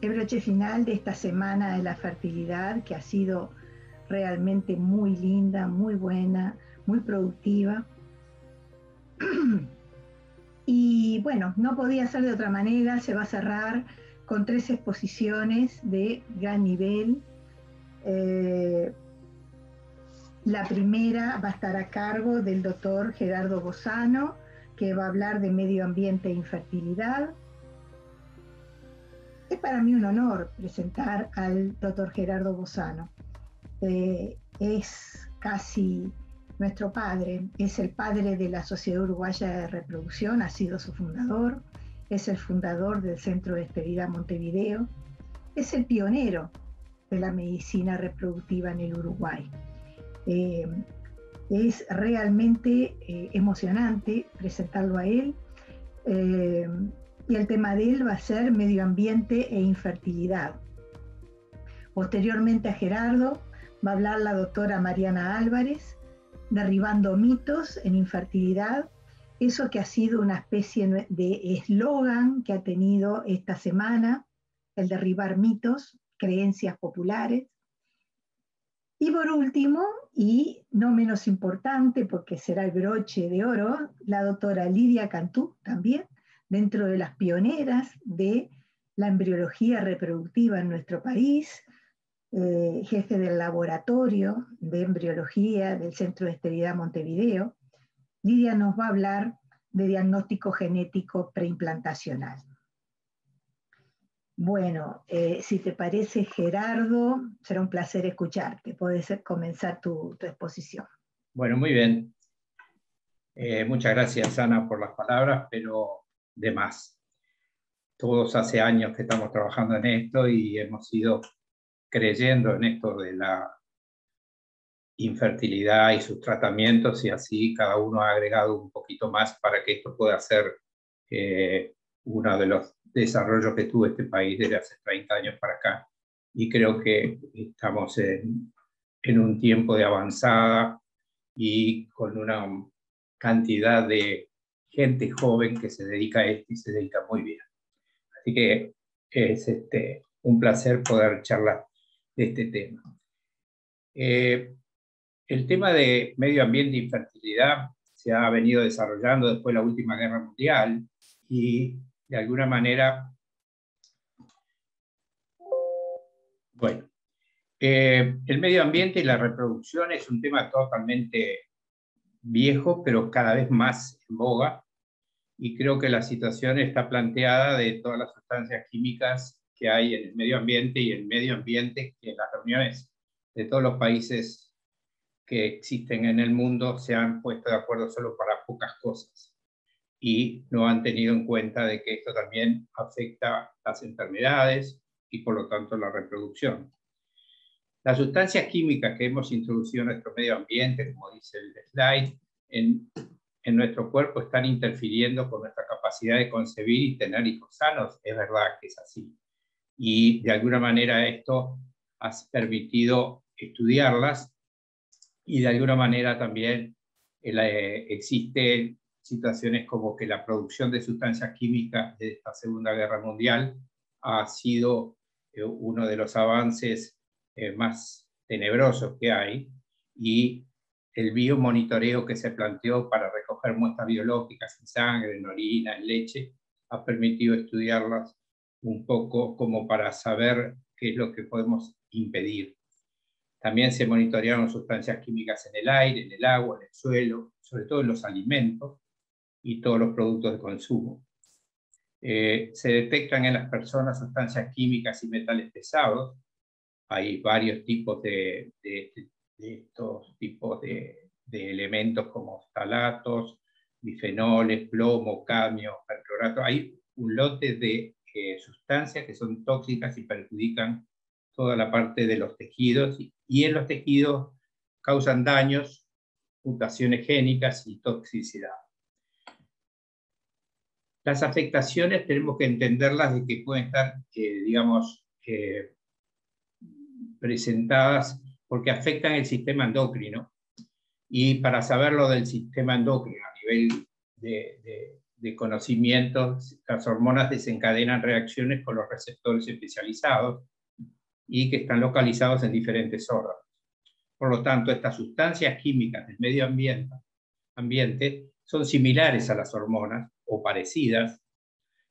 broche final de esta semana de la fertilidad, que ha sido realmente muy linda, muy buena, muy productiva. Y bueno, no podía ser de otra manera, se va a cerrar con 3 exposiciones de gran nivel. La primera va a estar a cargo del doctor Gerardo Bozano, que va a hablar de medio ambiente e infertilidad. Es para mí un honor presentar al doctor Gerardo Bozano. Es casi nuestro padre, es el padre de la Sociedad Uruguaya de Reproducción, ha sido su fundador, es el fundador del Centro de Esterilidad Montevideo, es el pionero de la medicina reproductiva en el Uruguay. Es realmente emocionante presentarlo a él. Y el tema de él va a ser medio ambiente e infertilidad. Posteriormente a Gerardo va a hablar la doctora Mariana Álvarez, derribando mitos en infertilidad, eso que ha sido una especie de eslogan que ha tenido esta semana, el derribar mitos, creencias populares. Y por último, y no menos importante, porque será el broche de oro, la doctora Lidia Cantú, también, dentro de las pioneras de la embriología reproductiva en nuestro país, jefe del laboratorio de embriología del Centro de Esterilidad Montevideo. Lidia nos va a hablar de diagnóstico genético preimplantacional. Bueno, si te parece, Gerardo, será un placer escucharte. Puedes comenzar tu exposición. Bueno, muy bien. Muchas gracias, Ana, por las palabras, pero de más. Todos hace años que estamos trabajando en esto y hemos ido creyendo en esto de la infertilidad y sus tratamientos, y así cada uno ha agregado un poquito más para que esto pueda ser uno de los desarrollos que tuvo este país desde hace 30 años para acá. Y creo que estamos en un tiempo de avanzada y con una cantidad de gente joven que se dedica a esto y se dedica muy bien. Así que es un placer poder charlar de este tema. El tema de medio ambiente e infertilidad se ha venido desarrollando después de la última guerra mundial y de alguna manera, bueno, el medio ambiente y la reproducción es un tema totalmente viejo, pero cada vez más en boga, y creo que la situación está planteada de todas las sustancias químicas que hay en el medio ambiente y el medio ambiente, que en las reuniones de todos los países que existen en el mundo se han puesto de acuerdo solo para pocas cosas y no han tenido en cuenta de que esto también afecta las enfermedades y por lo tanto la reproducción. Las sustancias químicas que hemos introducido en nuestro medio ambiente, como dice el slide, en nuestro cuerpo están interfiriendo con nuestra capacidad de concebir y tener hijos sanos. Es verdad que es así. Y de alguna manera esto ha permitido estudiarlas, y de alguna manera también existen situaciones como que la producción de sustancias químicas de esta Segunda Guerra Mundial ha sido uno de los avances más tenebrosos que hay, y el biomonitoreo que se planteó para recoger muestras biológicas en sangre, en orina, en leche, ha permitido estudiarlas un poco como para saber qué es lo que podemos impedir. También se monitorearon sustancias químicas en el aire, en el agua, en el suelo, sobre todo en los alimentos y todos los productos de consumo. Se detectan en las personas sustancias químicas y metales pesados. Hay varios tipos de estos tipos de elementos como ftalatos, bifenoles, plomo, cadmio, perclorato. Hay un lote de sustancias que son tóxicas y perjudican toda la parte de los tejidos, y en los tejidos causan daños, mutaciones génicas y toxicidad. Las afectaciones tenemos que entenderlas de que pueden estar, digamos, presentadas porque afectan el sistema endocrino, y para saberlo del sistema endocrino a nivel de conocimiento, las hormonas desencadenan reacciones con los receptores especializados y que están localizados en diferentes órganos. Por lo tanto, estas sustancias químicas del medio ambiente son similares a las hormonas o parecidas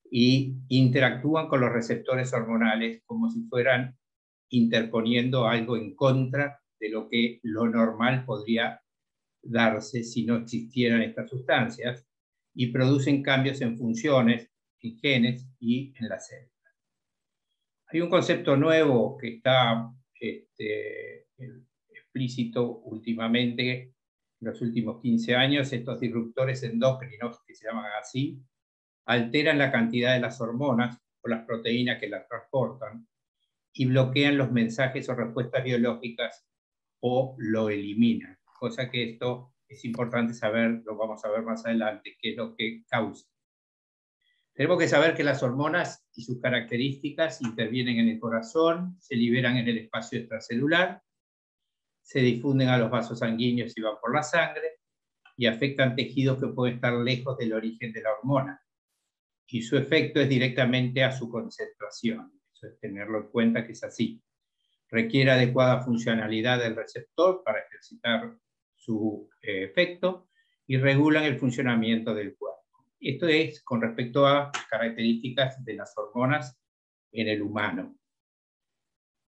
y interactúan con los receptores hormonales como si fueran interponiendo algo en contra de lo que lo normal podría darse si no existieran estas sustancias, y producen cambios en funciones, en genes y en las células. Hay un concepto nuevo que está explícito últimamente, en los últimos 15 años. Estos disruptores endocrinos, que se llaman así, alteran la cantidad de las hormonas o las proteínas que las transportan y bloquean los mensajes o respuestas biológicas o lo eliminan. Cosa que esto es importante saber, lo vamos a ver más adelante, qué es lo que causa. Tenemos que saber que las hormonas y sus características intervienen en el corazón, se liberan en el espacio extracelular, se difunden a los vasos sanguíneos y van por la sangre, y afectan tejidos que pueden estar lejos del origen de la hormona. Y su efecto es directamente a su concentración. Eso es tenerlo en cuenta, que es así. Requiere adecuada funcionalidad del receptor para ejercitar su efecto y regulan el funcionamiento del cuerpo. Esto es con respecto a características de las hormonas en el humano.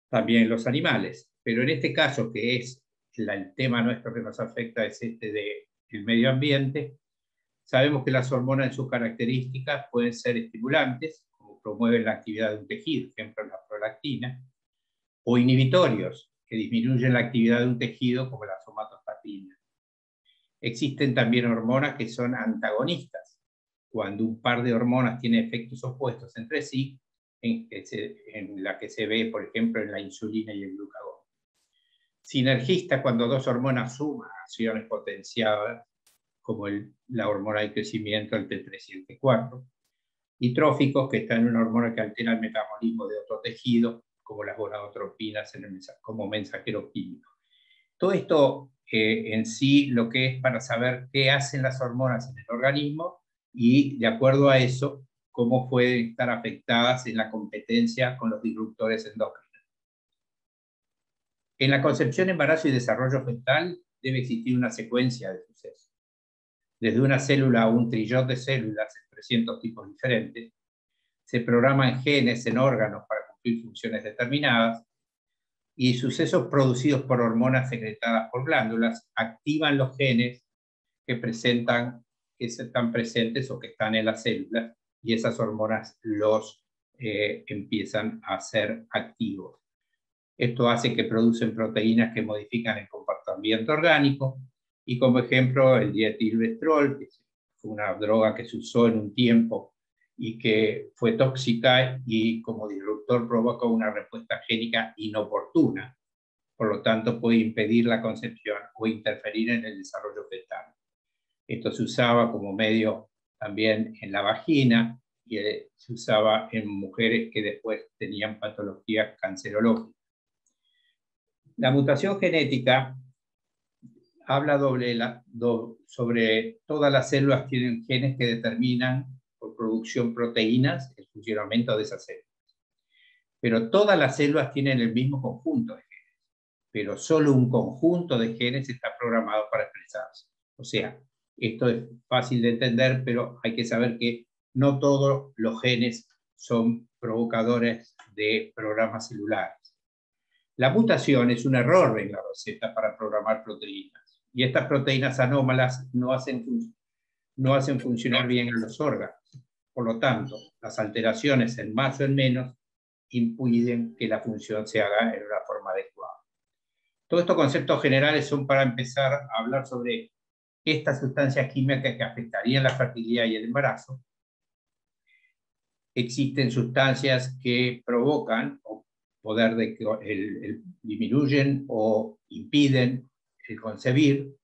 También en los animales. Pero en este caso, que es el tema nuestro que nos afecta, es este del medio ambiente, sabemos que las hormonas en sus características pueden ser estimulantes, como promueven la actividad de un tejido, por ejemplo la prolactina, o inhibitorios, que disminuyen la actividad de un tejido, como la somatostatina. Existen también hormonas que son antagonistas, cuando un par de hormonas tiene efectos opuestos entre sí, en la que se ve, por ejemplo, en la insulina y el glucagón. Sinergista, cuando dos hormonas suman acciones potenciadas, como la hormona de crecimiento, el T3 y el T4. Y tróficos, que están en una hormona que altera el metabolismo de otro tejido, como las gonadotropinas como mensajero químico. Todo esto en sí lo que es para saber qué hacen las hormonas en el organismo y, de acuerdo a eso, cómo pueden estar afectadas en la competencia con los disruptores endócrinos. En la concepción, embarazo y desarrollo fetal debe existir una secuencia de sucesos. Desde una célula a un trillón de células en 300 tipos diferentes, se programan genes en órganos para cumplir funciones determinadas, y sucesos producidos por hormonas secretadas por glándulas activan los genes que están presentes o que están en las células, y esas hormonas los empiezan a ser activos. Esto hace que producen proteínas que modifican el comportamiento orgánico, y como ejemplo el dietilvestrol, que fue una droga que se usó en un tiempo y que fue tóxica y como disruptor provoca una respuesta génica inoportuna. Por lo tanto, puede impedir la concepción o interferir en el desarrollo fetal. Esto se usaba como medio también en la vagina y se usaba en mujeres que después tenían patologías cancerológicas. La mutación genética habla sobre todas las células tienen genes que determinan por producción proteínas el funcionamiento de esas células. Pero todas las células tienen el mismo conjunto de genes, pero solo un conjunto de genes está programado para expresarse. O sea, esto es fácil de entender, pero hay que saber que no todos los genes son provocadores de programas celulares. La mutación es un error en la receta para programar proteínas, y estas proteínas anómalas no hacen funcionar bien a los órganos. Por lo tanto, las alteraciones en más o en menos impiden que la función se haga en una forma adecuada. Todos estos conceptos generales son para empezar a hablar sobre estas sustancias químicas que afectarían la fertilidad y el embarazo. Existen sustancias que provocan o disminuyen o impiden el concebir,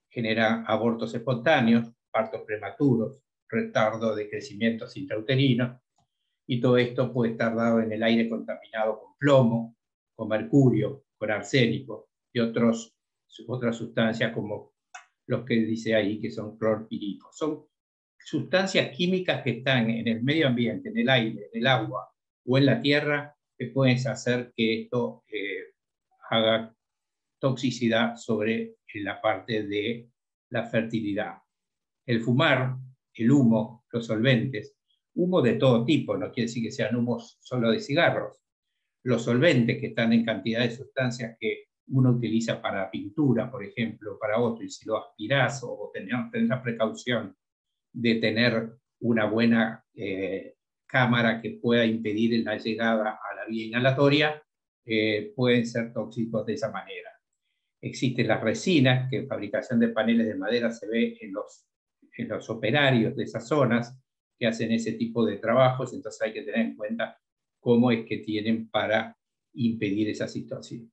genera abortos espontáneos, partos prematuros, retardo de crecimientos intrauterinos, y todo esto puede estar dado en el aire contaminado con plomo, con mercurio, con arsénico y otras sustancias como los que dice ahí, que son clorpíricos. Son sustancias químicas que están en el medio ambiente, en el aire, en el agua o en la tierra, que pueden hacer que esto haga toxicidad sobre la parte de la fertilidad. El fumar, el humo, los solventes, humo de todo tipo, no quiere decir que sean humos solo de cigarros. Los solventes que están en cantidad de sustancias que uno utiliza para pintura, por ejemplo, para otro, y si lo aspirás o tenés la precaución de tener una buena cámara que pueda impedir la llegada a la vía inhalatoria, pueden ser tóxicos de esa manera. Existen las resinas, que en fabricación de paneles de madera se ve en los operarios de esas zonas que hacen ese tipo de trabajos, entonces hay que tener en cuenta cómo es que tienen para impedir esa situación.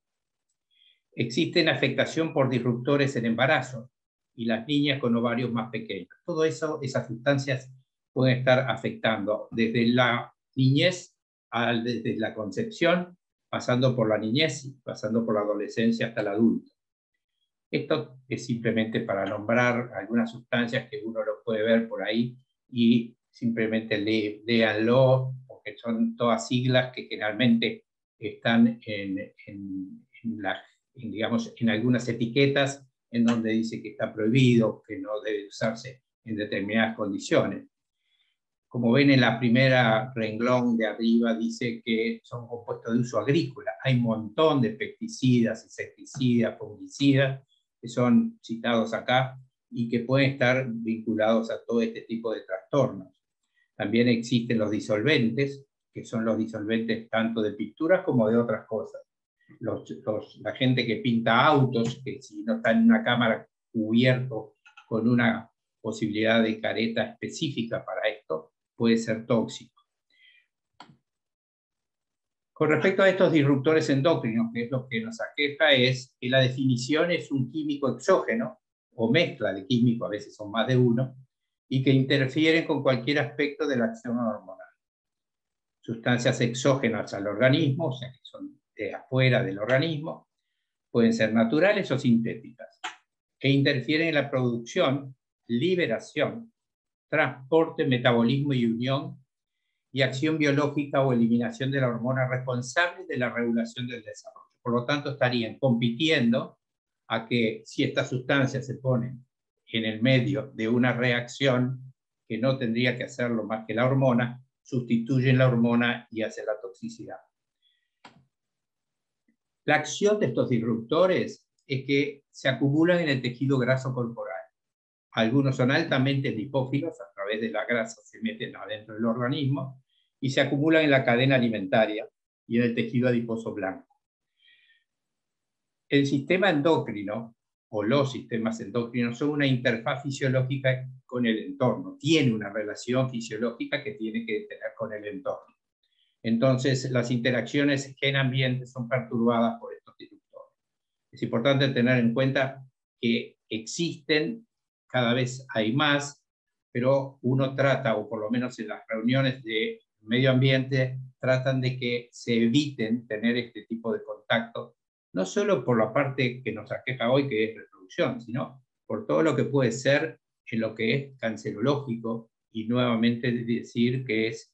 Existen afectación por disruptores en embarazo y las niñas con ovarios más pequeños. Todo eso, esas sustancias pueden estar afectando desde la niñez, desde la concepción, pasando por la niñez, pasando por la adolescencia hasta el adulto. Esto es simplemente para nombrar algunas sustancias que uno lo puede ver por ahí y simplemente léanlo, porque son todas siglas que generalmente están digamos, en algunas etiquetas en donde dice que está prohibido, que no debe usarse en determinadas condiciones. Como ven en la primera renglón de arriba dice que son compuestos de uso agrícola. Hay un montón de pesticidas, insecticidas, fungicidas que son citados acá y que pueden estar vinculados a todo este tipo de trastornos. También existen los disolventes, que son los disolventes tanto de pinturas como de otras cosas. La gente que pinta autos, que si no está en una cámara cubierto con una posibilidad de careta específica para esto, puede ser tóxico. Con respecto a estos disruptores endocrinos, que es lo que nos aqueja, es que la definición es un químico exógeno, o mezcla de químicos, a veces son más de uno, y que interfieren con cualquier aspecto de la acción hormonal. Sustancias exógenas al organismo, o sea, que son de afuera del organismo, pueden ser naturales o sintéticas, que interfieren en la producción, liberación, transporte, metabolismo y unión, y acción biológica o eliminación de la hormona responsable de la regulación del desarrollo. Por lo tanto, estarían compitiendo a que si estas sustancias se ponen en el medio de una reacción que no tendría que hacerlo más que la hormona, sustituyen la hormona y hacen la toxicidad. La acción de estos disruptores es que se acumulan en el tejido graso corporal. Algunos son altamente lipófilos, a través de la grasa se meten adentro del organismo y se acumulan en la cadena alimentaria y en el tejido adiposo blanco. El sistema endocrino, o los sistemas endocrinos, son una interfaz fisiológica con el entorno. Tiene una relación fisiológica que tiene que tener con el entorno. Entonces, las interacciones gen-ambiente son perturbadas por estos disruptores. Es importante tener en cuenta que existen, cada vez hay más, pero uno trata, o por lo menos en las reuniones de medio ambiente, tratan de que se eviten tener este tipo de contacto, no solo por la parte que nos aqueja hoy, que es reproducción, sino por todo lo que puede ser en lo que es cancerológico, y nuevamente decir que es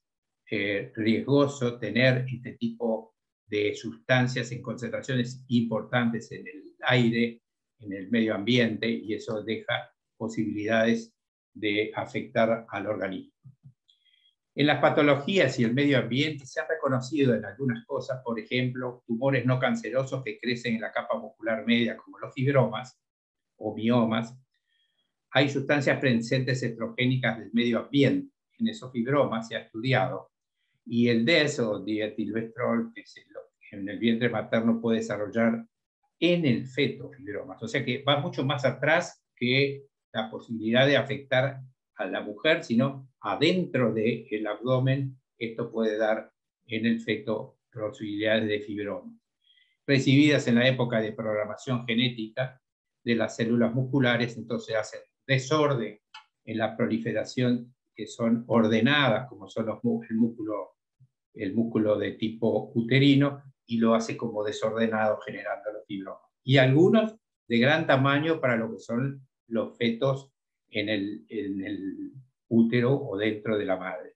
riesgoso tener este tipo de sustancias en concentraciones importantes en el aire, en el medio ambiente, y eso deja posibilidades de afectar al organismo. En las patologías y el medio ambiente se ha reconocido en algunas cosas, por ejemplo, tumores no cancerosos que crecen en la capa muscular media, como los fibromas o miomas. Hay sustancias presentes estrogénicas del medio ambiente. En esos fibromas se ha estudiado. Y el DES, o dietilvestrol, que en el vientre materno puede desarrollar en el feto fibromas. O sea que va mucho más atrás que la posibilidad de afectar a la mujer, sino adentro del abdomen, esto puede dar en el feto posibilidades de fibromas. Recibidas en la época de programación genética de las células musculares, entonces hacen desorden en la proliferación, que son ordenadas, como son el músculo de tipo uterino, y lo hace como desordenado, generando los fibromas. Y algunos de gran tamaño para lo que son los fetos en el útero o dentro de la madre.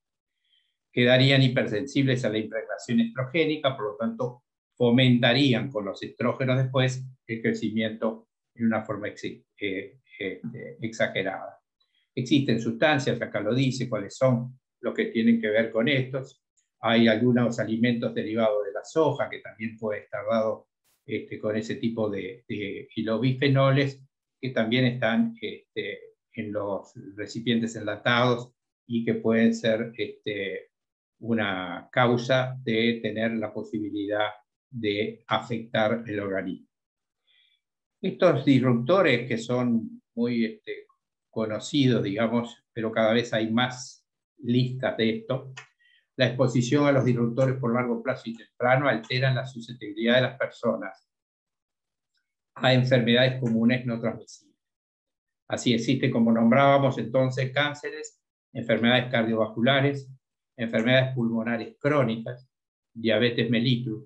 Quedarían hipersensibles a la impregnación estrogénica, por lo tanto, fomentarían con los estrógenos después el crecimiento en una forma exagerada. Existen sustancias, acá lo dice, cuáles son los que tienen que ver con estos. Hay algunos alimentos derivados de la soja que también puede estar dado con ese tipo de y los bifenoles que también están en los recipientes enlatados y que pueden ser una causa de tener la posibilidad de afectar el organismo. Estos disruptores que son muy conocidos, digamos, pero cada vez hay más listas de esto, la exposición a los disruptores por largo plazo y temprano alteran la susceptibilidad de las personas a enfermedades comunes no transmisibles. Así existe, como nombrábamos entonces, cánceres, enfermedades cardiovasculares, enfermedades pulmonares crónicas, diabetes mellitus,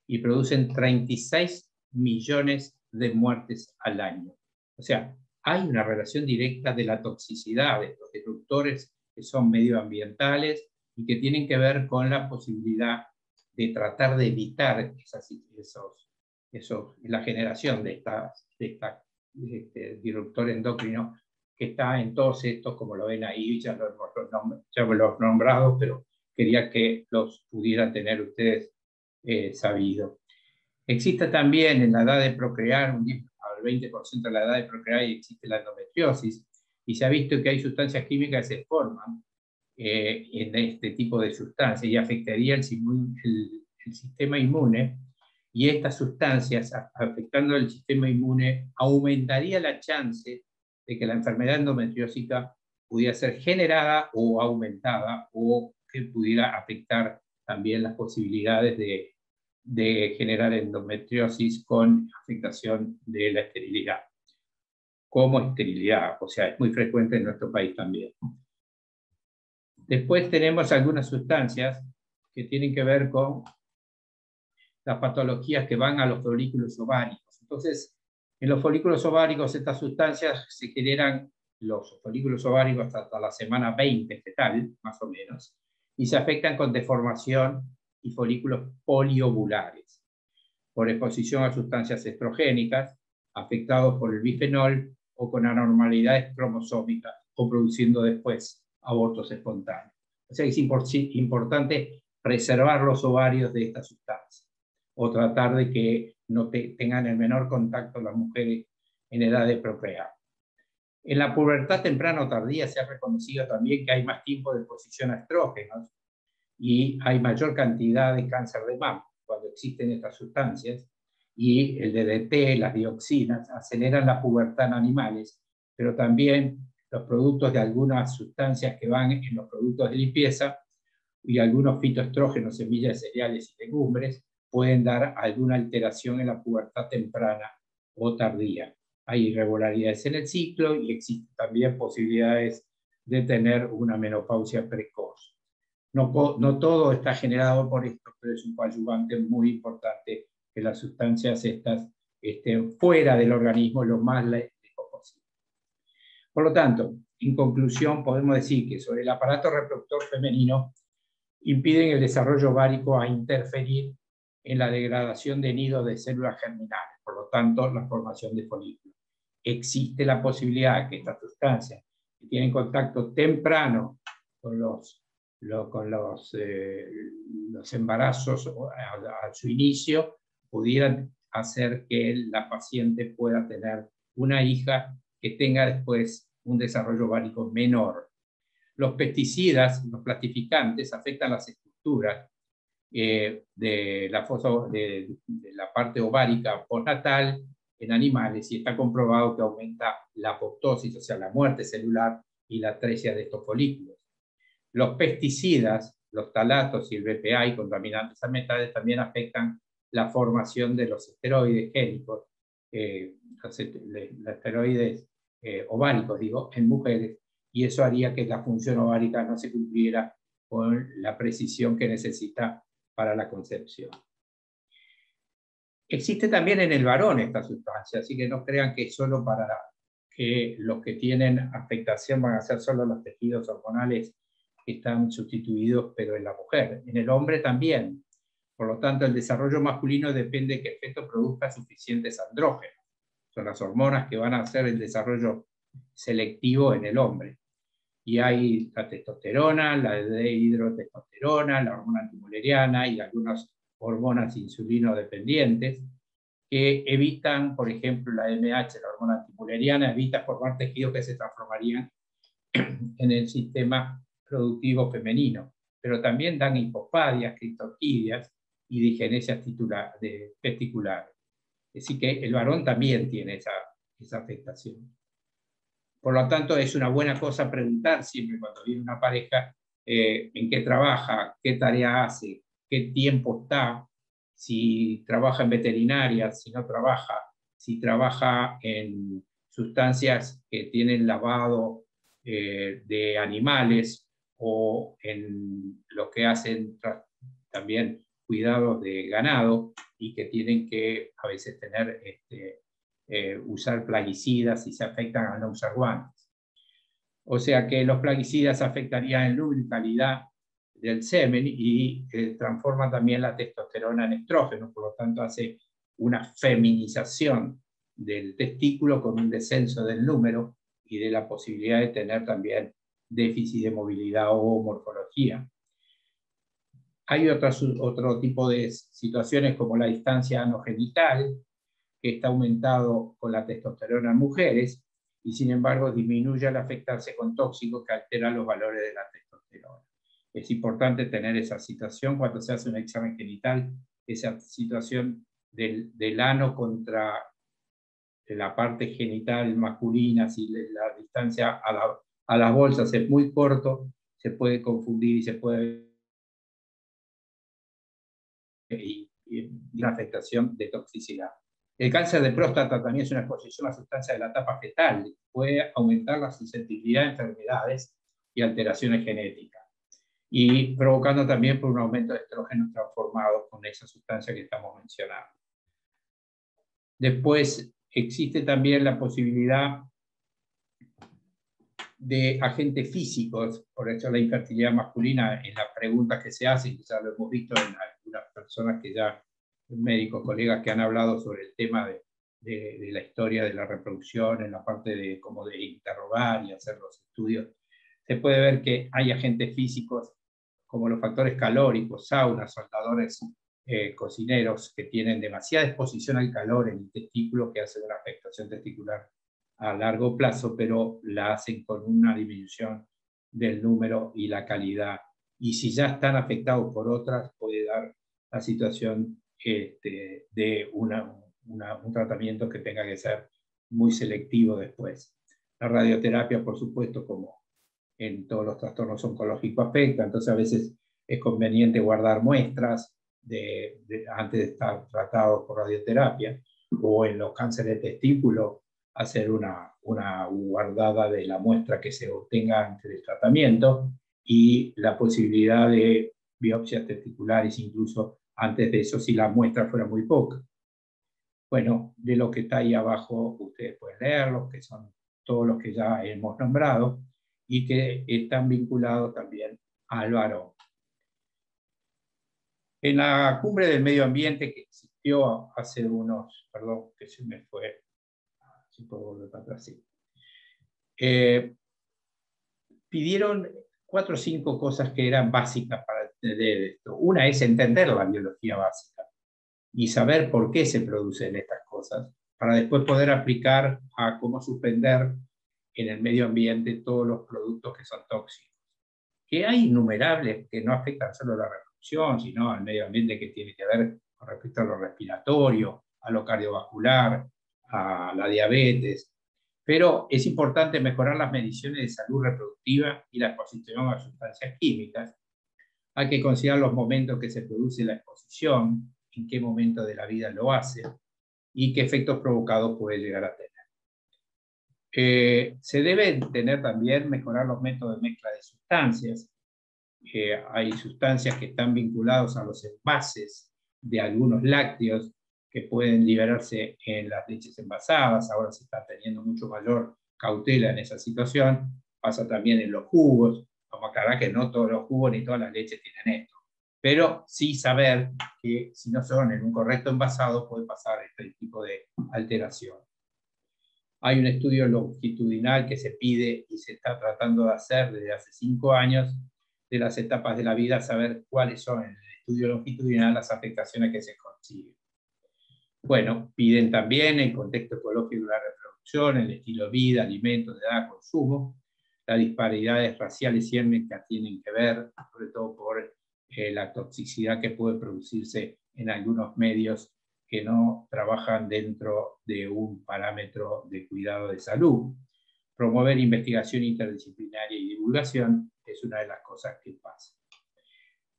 y producen 36 millones de muertes al año. O sea, hay una relación directa de la toxicidad de estos disruptores que son medioambientales y que tienen que ver con la posibilidad de tratar de evitar la generación de disruptor endocrino que está en todos estos, como lo ven ahí, ya los nombrado, pero quería que los pudieran tener ustedes sabido. Existe también en la edad de procrear, al 20% de la edad de procrear, y existe la endometriosis, y se ha visto que hay sustancias químicas que se forman en este tipo de sustancias y afectaría el sistema inmune, y estas sustancias, afectando el sistema inmune, aumentaría la chance de que la enfermedad endometriósica pudiera ser generada o aumentada, o que pudiera afectar también las posibilidades de generar endometriosis con afectación de la esterilidad. Como esterilidad, o sea, es muy frecuente en nuestro país también. Después tenemos algunas sustancias que tienen que ver con las patologías que van a los folículos ováricos. Entonces, en los folículos ováricos estas sustancias se generan, los folículos ováricos hasta la semana 20 fetal, más o menos, y se afectan con deformación y folículos poliovulares, por exposición a sustancias estrogénicas, afectados por el bifenol o con anormalidades cromosómicas, o produciendo después abortos espontáneos. O sea, es importante preservar los ovarios de estas sustancias, o tratar de que no tengan el menor contacto las mujeres en edad de procrear. En la pubertad temprana o tardía se ha reconocido también que hay más tiempo de exposición a estrógenos y hay mayor cantidad de cáncer de mama cuando existen estas sustancias, y el DDT, las dioxinas, aceleran la pubertad en animales, pero también los productos de algunas sustancias que van en los productos de limpieza y algunos fitoestrógenos, semillas de cereales y legumbres, pueden dar alguna alteración en la pubertad temprana o tardía. Hay irregularidades en el ciclo y existen también posibilidades de tener una menopausia precoz. No todo está generado por esto, pero es un coadyuvante muy importante que las sustancias estas estén fuera del organismo lo más lejos posible. Por lo tanto, en conclusión, podemos decir que sobre el aparato reproductor femenino impiden el desarrollo ovárico a interferir en la degradación de nidos de células germinales, por lo tanto, la formación de folículos. Existe la posibilidad que estas sustancias que tienen contacto temprano con los embarazos a su inicio pudieran hacer que la paciente pueda tener una hija que tenga después un desarrollo ovárico menor. Los pesticidas, los plastificantes, afectan las estructuras de la parte ovárica postnatal en animales, y está comprobado que aumenta la apoptosis, o sea, la muerte celular y la atresia de estos folículos. Los pesticidas, los talatos y el BPA y contaminantes ambientales también afectan la formación de los esteroides génicos, los esteroides ováricos, digo, en mujeres, y eso haría que la función ovárica no se cumpliera con la precisión que necesita para la concepción. Existe también en el varón esta sustancia, así que no crean que es solo para los que tienen afectación van a ser solo los tejidos hormonales que están sustituidos, pero en la mujer. En el hombre también. Por lo tanto, el desarrollo masculino depende de que el feto produzca suficientes andrógenos. Son las hormonas que van a hacer el desarrollo selectivo en el hombre. Y hay la testosterona, la dihidrotestosterona, la hormona antimuleriana y algunas hormonas insulino dependientes que evitan, por ejemplo, la MH, la hormona antimuleriana, evita formar tejidos que se transformarían en el sistema productivo femenino, pero también dan hipospadias, criptorquidias y digenesias testiculares. Así que el varón también tiene esa afectación. Por lo tanto, es una buena cosa preguntar siempre cuando viene una pareja en qué trabaja, qué tarea hace, qué tiempo está, si trabaja en veterinaria, si no trabaja, si trabaja en sustancias que tienen lavado de animales o en lo que hacen también cuidados de ganado y que tienen que a veces tener usar plaguicidas y se afectan a no usar guantes. O sea que los plaguicidas afectarían en lubricalidad del semen y transforman también la testosterona en estrógeno, por lo tanto hace una feminización del testículo con un descenso del número y de la posibilidad de tener también déficit de movilidad o morfología. Hay otro tipo de situaciones como la distancia anogenital, que está aumentado con la testosterona en mujeres, y sin embargo disminuye al afectarse con tóxicos que alteran los valores de la testosterona. Es importante tener esa situación cuando se hace un examen genital, esa situación del ano contra la parte genital masculina, si la distancia a las bolsas es muy corto, se puede confundir y se puede y una afectación de toxicidad. El cáncer de próstata también es una exposición a sustancias de la etapa fetal, puede aumentar la susceptibilidad a enfermedades y alteraciones genéticas, y provocando también por un aumento de estrógenos transformados con esa sustancia que estamos mencionando. Después existe también la posibilidad de agentes físicos, por eso la infertilidad masculina en las preguntas que se hacen, ya lo hemos visto en algunas personas que ya, médicos, colegas que han hablado sobre el tema de la historia de la reproducción, en la parte de como de interrogar y hacer los estudios, se puede ver que hay agentes físicos como los factores calóricos, saunas, soldadores, cocineros, que tienen demasiada exposición al calor en el testículo, que hacen una afectación testicular a largo plazo, pero la hacen con una disminución del número y la calidad. Y si ya están afectados por otras, puede dar la situación de un tratamiento que tenga que ser muy selectivo después. La radioterapia, por supuesto, como en todos los trastornos oncológicos afecta, entonces a veces es conveniente guardar muestras antes de estar tratados por radioterapia, o en los cánceres de testículo hacer una guardada de la muestra que se obtenga antes del tratamiento, y la posibilidad de biopsias testiculares incluso antes de eso si la muestra fuera muy poca. Bueno, de lo que está ahí abajo ustedes pueden leerlo, que son todos los que ya hemos nombrado y que están vinculados también al varón. En la cumbre del medio ambiente que existió hace unos, perdón, que se me fue, si puedo volver para atrás, sí. Pidieron 4 o 5 cosas que eran básicas para entender esto. Una es entender la biología básica y saber por qué se producen estas cosas, para después poder aplicar a cómo suspender en el medio ambiente todos los productos que son tóxicos. Que hay innumerables que no afectan solo a la reproducción, sino al medio ambiente, que tiene que ver con respecto a lo respiratorio, a lo cardiovascular, a la diabetes. Pero es importante mejorar las mediciones de salud reproductiva y la exposición a sustancias químicas. Hay que considerar los momentos que se produce la exposición, en qué momento de la vida lo hace y qué efectos provocados puede llegar a tener. Se deben tener también, mejorar los métodos de mezcla de sustancias. Hay sustancias que están vinculadas a los envases de algunos lácteos que pueden liberarse en las leches envasadas. Ahora se está teniendo mucho mayor cautela en esa situación. Pasa también en los jugos. Vamos a aclarar que no todos los jugos ni todas las leches tienen esto, pero sí saber que si no son en un correcto envasado puede pasar este tipo de alteración. Hay un estudio longitudinal que se pide y se está tratando de hacer desde hace 5 años de las etapas de la vida, saber cuáles son en el estudio longitudinal las afectaciones que se consiguen. Bueno, piden también el contexto ecológico de la reproducción, el estilo de vida, alimentos, edad, consumo, las disparidades raciales y étnicas tienen que ver, sobre todo por la toxicidad que puede producirse en algunos medios que no trabajan dentro de un parámetro de cuidado de salud. Promover investigación interdisciplinaria y divulgación es una de las cosas que pasa.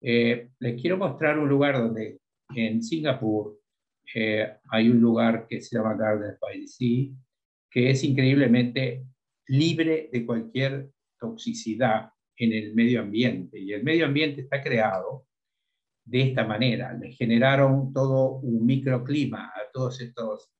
Les quiero mostrar un lugar donde en Singapur hay un lugar que se llama Gardens by the Sea, que es increíblemente libre de cualquier toxicidad en el medio ambiente. Y el medio ambiente está creado de esta manera. Le generaron todo un microclima a todos estos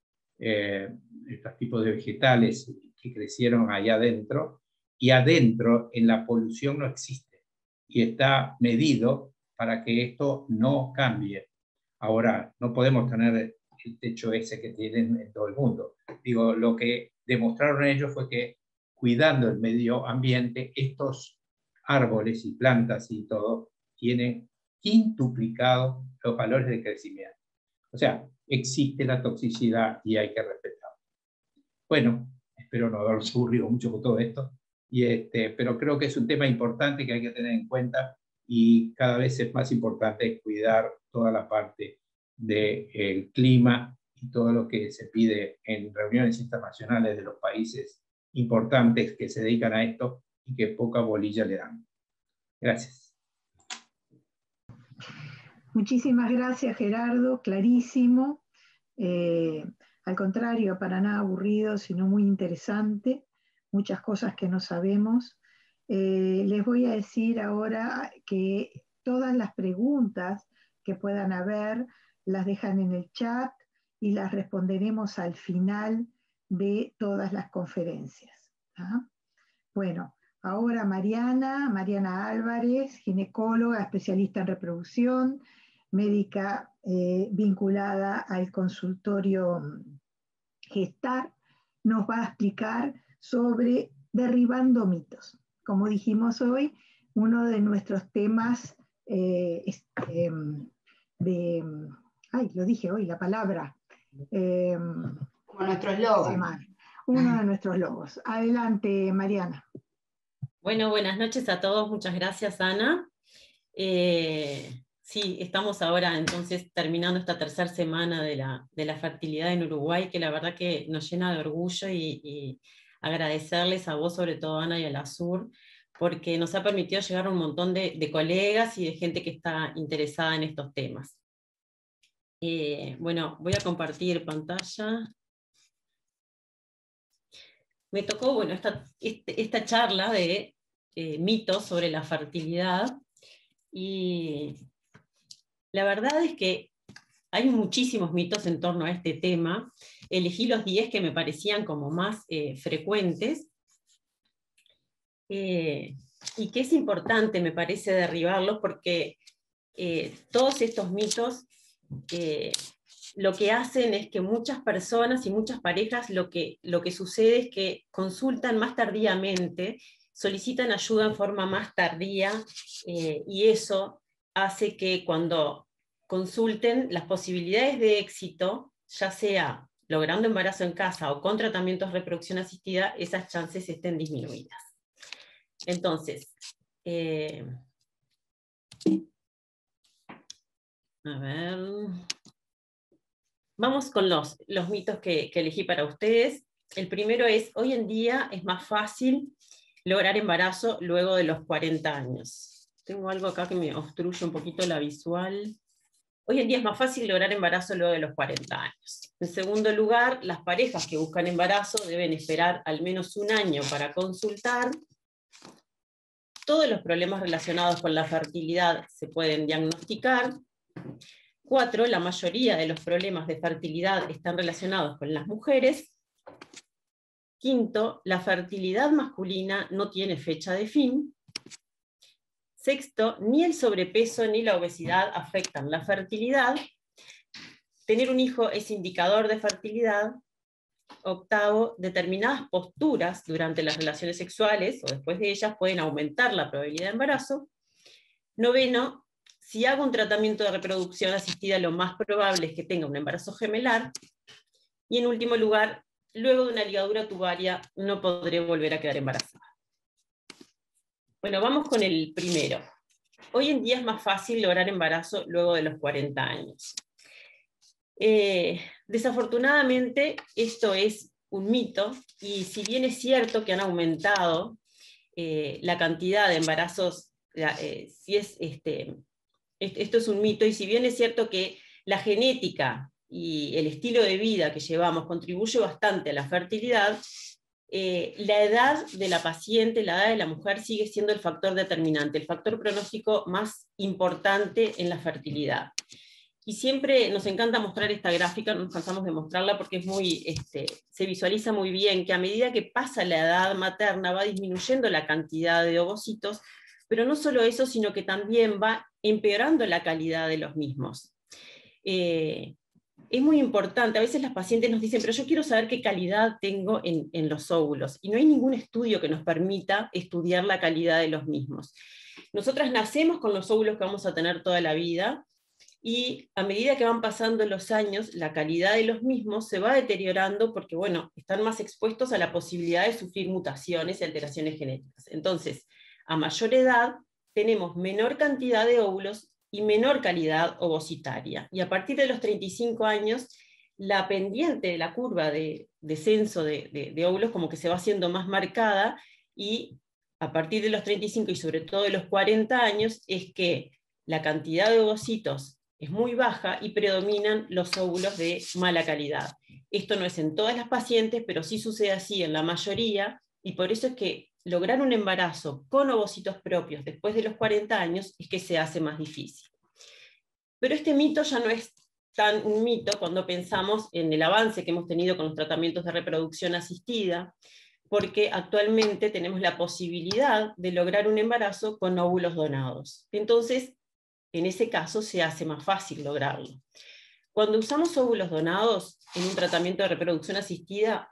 tipos de vegetales que crecieron allá adentro, y adentro en la polución no existe. Y está medido para que esto no cambie. Ahora, no podemos tener el techo ese que tienen en todo el mundo. Digo, lo que demostraron ellos fue que cuidando el medio ambiente, estos árboles y plantas y todo tienen quintuplicado los valores de crecimiento. O sea, existe la toxicidad y hay que respetarla. Bueno, espero no haberlos aburrido mucho con todo esto, pero creo que es un tema importante que hay que tener en cuenta, y cada vez es más importante cuidar toda la parte del clima y todo lo que se pide en reuniones internacionales de los países importantes que se dedican a esto y que poca bolilla le dan. Gracias. Muchísimas gracias, Gerardo, clarísimo. Al contrario, para nada aburrido, sino muy interesante. Muchas cosas que no sabemos. Les voy a decir ahora que todas las preguntas que puedan haber las dejan en el chat y las responderemos al final de todas las conferencias. ¿Ah? Bueno, ahora Mariana Álvarez, ginecóloga, especialista en reproducción, médica vinculada al consultorio Gestar, nos va a explicar sobre derribando mitos. Como dijimos hoy, uno de nuestros temas lo dije hoy, la palabra. Como nuestro eslogan. Uno de nuestros logos. Adelante, Mariana. Bueno, buenas noches a todos. Muchas gracias, Ana. Sí, estamos ahora entonces terminando esta tercera semana de la fertilidad en Uruguay, que la verdad que nos llena de orgullo, y agradecerles a vos, sobre todo, Ana, y a la SUR, porque nos ha permitido llegar a un montón de colegas y de gente que está interesada en estos temas. Bueno, voy a compartir pantalla. Me tocó, bueno, esta charla de mitos sobre la fertilidad, y la verdad es que hay muchísimos mitos en torno a este tema. Elegí los 10 que me parecían como más frecuentes, y que es importante, me parece, derribarlos, porque todos estos mitos lo que hacen es que muchas personas y muchas parejas lo que sucede es que consultan más tardíamente, solicitan ayuda en forma más tardía, y eso hace que cuando consulten, las posibilidades de éxito, ya sea logrando embarazo en casa o con tratamientos de reproducción asistida, esas chances estén disminuidas. Entonces, a ver, vamos con los mitos que elegí para ustedes. El primero es: hoy en día es más fácil lograr embarazo luego de los 40 años. Tengo algo acá que me obstruye un poquito la visual. Hoy en día es más fácil lograr embarazo luego de los 40 años. En segundo lugar, las parejas que buscan embarazo deben esperar al menos un año para consultar. Todos los problemas relacionados con la fertilidad se pueden diagnosticar. 4, la mayoría de los problemas de fertilidad están relacionados con las mujeres. Quinto, la fertilidad masculina no tiene fecha de fin. Sexto, ni el sobrepeso ni la obesidad afectan la fertilidad. Tener un hijo es indicador de fertilidad. Octavo, determinadas posturas durante las relaciones sexuales o después de ellas pueden aumentar la probabilidad de embarazo. Noveno, si hago un tratamiento de reproducción asistida, lo más probable es que tenga un embarazo gemelar. Y en último lugar, luego de una ligadura tubaria no podré volver a quedar embarazada. Bueno, vamos con el primero. Hoy en día es más fácil lograr embarazo luego de los 40 años. Desafortunadamente, esto es un mito, y si bien es cierto que han aumentado la cantidad de embarazos, esto es un mito, y si bien es cierto que la genética y el estilo de vida que llevamos contribuye bastante a la fertilidad, la edad de la paciente, la edad de la mujer sigue siendo el factor determinante, el factor pronóstico más importante en la fertilidad. Y siempre nos encanta mostrar esta gráfica, no nos cansamos de mostrarla porque es muy, se visualiza muy bien que a medida que pasa la edad materna va disminuyendo la cantidad de ovocitos, pero no solo eso, sino que también va empeorando la calidad de los mismos. Es muy importante, a veces las pacientes nos dicen, pero yo quiero saber qué calidad tengo en los óvulos, y no hay ningún estudio que nos permita estudiar la calidad de los mismos. Nosotras nacemos con los óvulos que vamos a tener toda la vida, y a medida que van pasando los años, la calidad de los mismos se va deteriorando porque, bueno, están más expuestos a la posibilidad de sufrir mutaciones y alteraciones genéticas. Entonces, a mayor edad, tenemos menor cantidad de óvulos y menor calidad ovocitaria. Y a partir de los 35 años, la pendiente de la curva de descenso de óvulos como que se va haciendo más marcada, y a partir de los 35 y sobre todo de los 40 años es que la cantidad de ovocitos es muy baja y predominan los óvulos de mala calidad. Esto no es en todas las pacientes, pero sí sucede así en la mayoría, y por eso es que lograr un embarazo con ovocitos propios después de los 40 años es que se hace más difícil. Pero este mito ya no es tan un mito cuando pensamos en el avance que hemos tenido con los tratamientos de reproducción asistida, porque actualmente tenemos la posibilidad de lograr un embarazo con óvulos donados. Entonces, en ese caso se hace más fácil lograrlo. Cuando usamos óvulos donados en un tratamiento de reproducción asistida,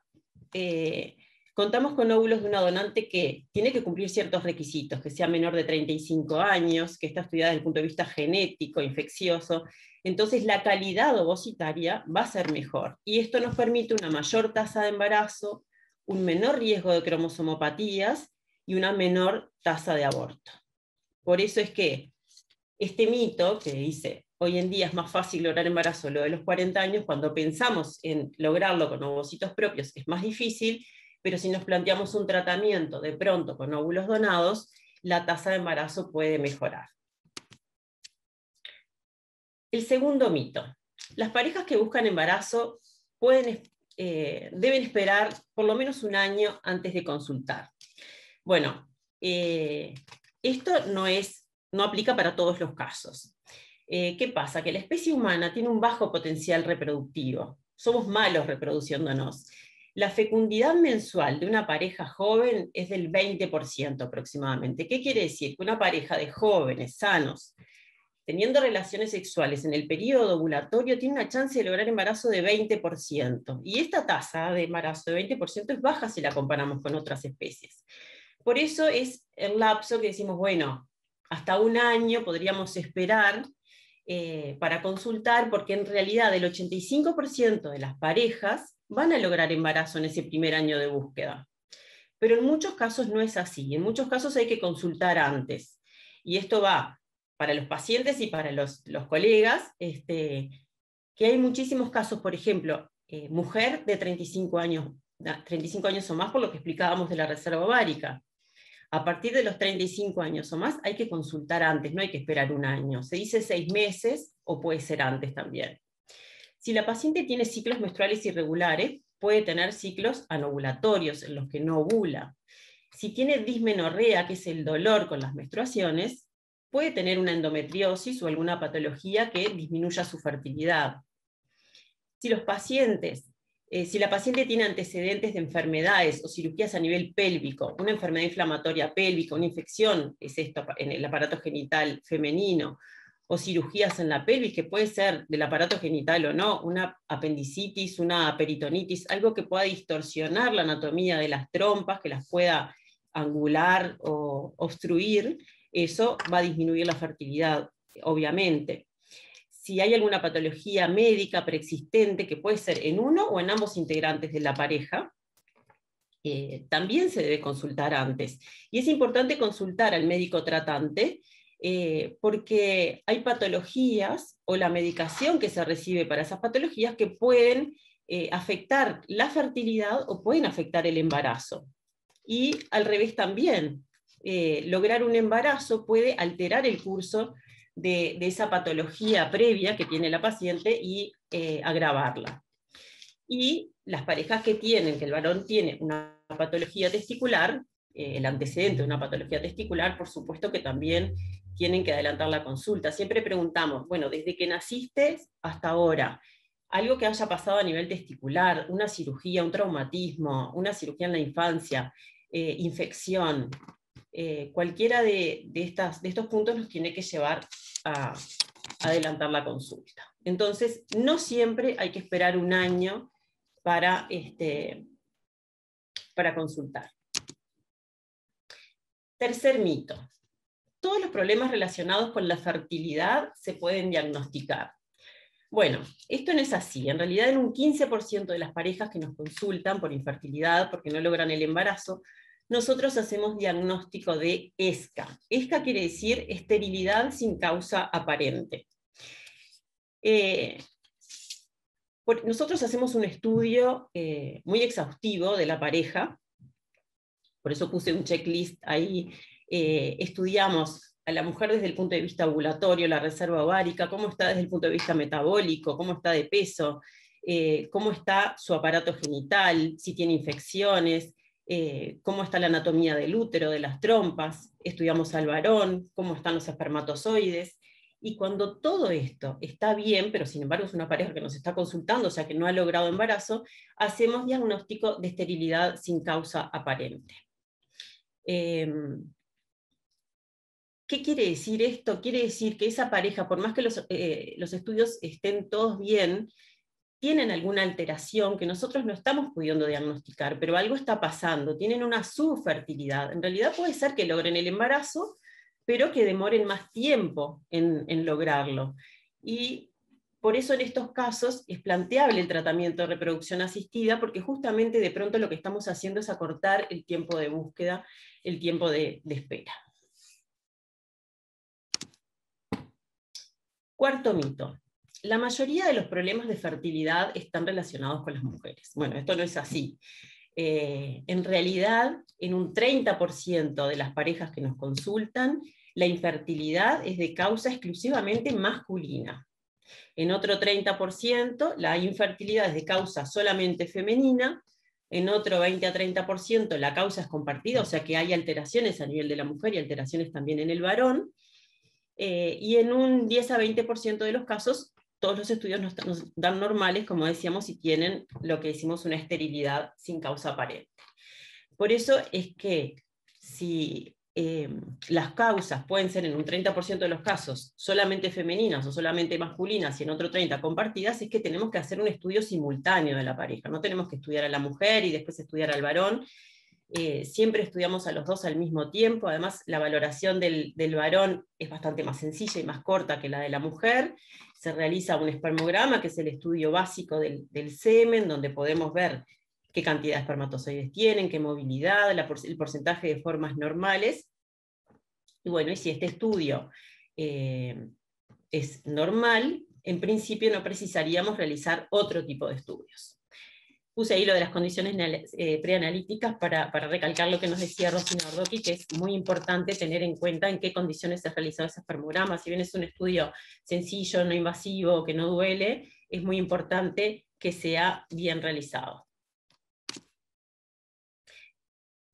contamos con óvulos de una donante que tiene que cumplir ciertos requisitos, que sea menor de 35 años, que está estudiada desde el punto de vista genético, infeccioso. Entonces la calidad ovocitaria va a ser mejor, y esto nos permite una mayor tasa de embarazo, un menor riesgo de cromosomopatías y una menor tasa de aborto. Por eso es que este mito que dice, hoy en día es más fácil lograr embarazo lo de los 40 años, cuando pensamos en lograrlo con ovocitos propios es más difícil, pero si nos planteamos un tratamiento de pronto con óvulos donados, la tasa de embarazo puede mejorar. El segundo mito. Las parejas que buscan embarazo deben esperar por lo menos un año antes de consultar. Bueno, esto no aplica para todos los casos. ¿Qué pasa? Que la especie humana tiene un bajo potencial reproductivo. Somos malos reproduciéndonos. La fecundidad mensual de una pareja joven es del 20% aproximadamente. ¿Qué quiere decir? Que una pareja de jóvenes, sanos, teniendo relaciones sexuales en el periodo ovulatorio, tiene una chance de lograr embarazo de 20%. Y esta tasa de embarazo de 20% es baja si la comparamos con otras especies. Por eso es el lapso que decimos, bueno, hasta un año podríamos esperar para consultar, porque en realidad el 85% de las parejas van a lograr embarazo en ese primer año de búsqueda. Pero en muchos casos no es así, en muchos casos hay que consultar antes. Y esto va para los pacientes y para los colegas, que hay muchísimos casos, por ejemplo, mujer de 35 años o más, por lo que explicábamos de la reserva ovárica. A partir de los 35 años o más hay que consultar antes, no hay que esperar un año. Se dice 6 meses o puede ser antes también. Si la paciente tiene ciclos menstruales irregulares, puede tener ciclos anovulatorios en los que no ovula. Si tiene dismenorrea, que es el dolor con las menstruaciones, puede tener una endometriosis o alguna patología que disminuya su fertilidad. Si los pacientes si la paciente tiene antecedentes de enfermedades o cirugías a nivel pélvico, una enfermedad inflamatoria pélvica, una infección, es esto en el aparato genital femenino, o cirugías en la pelvis, que puede ser del aparato genital o no, una apendicitis, una peritonitis, algo que pueda distorsionar la anatomía de las trompas, que las pueda angular o obstruir, eso va a disminuir la fertilidad, obviamente. Si hay alguna patología médica preexistente, que puede ser en uno o en ambos integrantes de la pareja, también se debe consultar antes. Y es importante consultar al médico tratante, porque hay patologías o la medicación que se recibe para esas patologías que pueden afectar la fertilidad o pueden afectar el embarazo. Y al revés también, lograr un embarazo puede alterar el curso de esa patología previa que tiene la paciente y agravarla. Y las parejas que el varón tiene una patología testicular, el antecedente de una patología testicular, por supuesto que también tienen que adelantar la consulta. Siempre preguntamos, bueno, desde que naciste hasta ahora, algo que haya pasado a nivel testicular, una cirugía, un traumatismo, una cirugía en la infancia, infección, cualquiera de estos puntos nos tiene que llevar a adelantar la consulta. Entonces, no siempre hay que esperar un año para consultar. Tercer mito. Todos los problemas relacionados con la fertilidad se pueden diagnosticar. Bueno, esto no es así. En realidad, en un 15% de las parejas que nos consultan por infertilidad, porque no logran el embarazo, nosotros hacemos diagnóstico de ESCA. ESCA quiere decir esterilidad sin causa aparente. Nosotros hacemos un estudio muy exhaustivo de la pareja, por eso puse un checklist ahí. Estudiamos a la mujer desde el punto de vista ovulatorio, la reserva ovárica, cómo está desde el punto de vista metabólico, cómo está de peso, cómo está su aparato genital, si tiene infecciones, cómo está la anatomía del útero, de las trompas, estudiamos al varón, cómo están los espermatozoides, y cuando todo esto está bien, pero sin embargo es una pareja que nos está consultando, o sea que no ha logrado embarazo, hacemos diagnóstico de esterilidad sin causa aparente. ¿Qué quiere decir esto? Quiere decir que esa pareja, por más que los estudios estén todos bien, tienen alguna alteración que nosotros no estamos pudiendo diagnosticar, pero algo está pasando, tienen una subfertilidad. En realidad puede ser que logren el embarazo, pero que demoren más tiempo en lograrlo. Y por eso en estos casos es planteable el tratamiento de reproducción asistida, porque justamente de pronto lo que estamos haciendo es acortar el tiempo de búsqueda, el tiempo de espera. Cuarto mito. La mayoría de los problemas de fertilidad están relacionados con las mujeres. Bueno, esto no es así. En realidad, en un 30% de las parejas que nos consultan, la infertilidad es de causa exclusivamente masculina. En otro 30%, la infertilidad es de causa solamente femenina. En otro 20 a 30%, la causa es compartida, o sea que hay alteraciones a nivel de la mujer y alteraciones también en el varón. Y en un 10 a 20% de los casos, todos los estudios nos dan normales, como decíamos, si tienen lo que decimos una esterilidad sin causa aparente. Por eso es que si las causas pueden ser en un 30% de los casos solamente femeninas o solamente masculinas y en otro 30% compartidas, es que tenemos que hacer un estudio simultáneo de la pareja. No tenemos que estudiar a la mujer y después estudiar al varón. Siempre estudiamos a los dos al mismo tiempo. Además, la valoración del varón es bastante más sencilla y más corta que la de la mujer. Se realiza un espermograma, que es el estudio básico del semen, donde podemos ver qué cantidad de espermatozoides tienen, qué movilidad, el porcentaje de formas normales. Y bueno, y si este estudio es normal, en principio no precisaríamos realizar otro tipo de estudios. Puse ahí lo de las condiciones preanalíticas para recalcar lo que nos decía Rosina Ordocchi, que es muy importante tener en cuenta en qué condiciones se ha realizado ese espermograma. Si bien es un estudio sencillo, no invasivo, que no duele, es muy importante que sea bien realizado.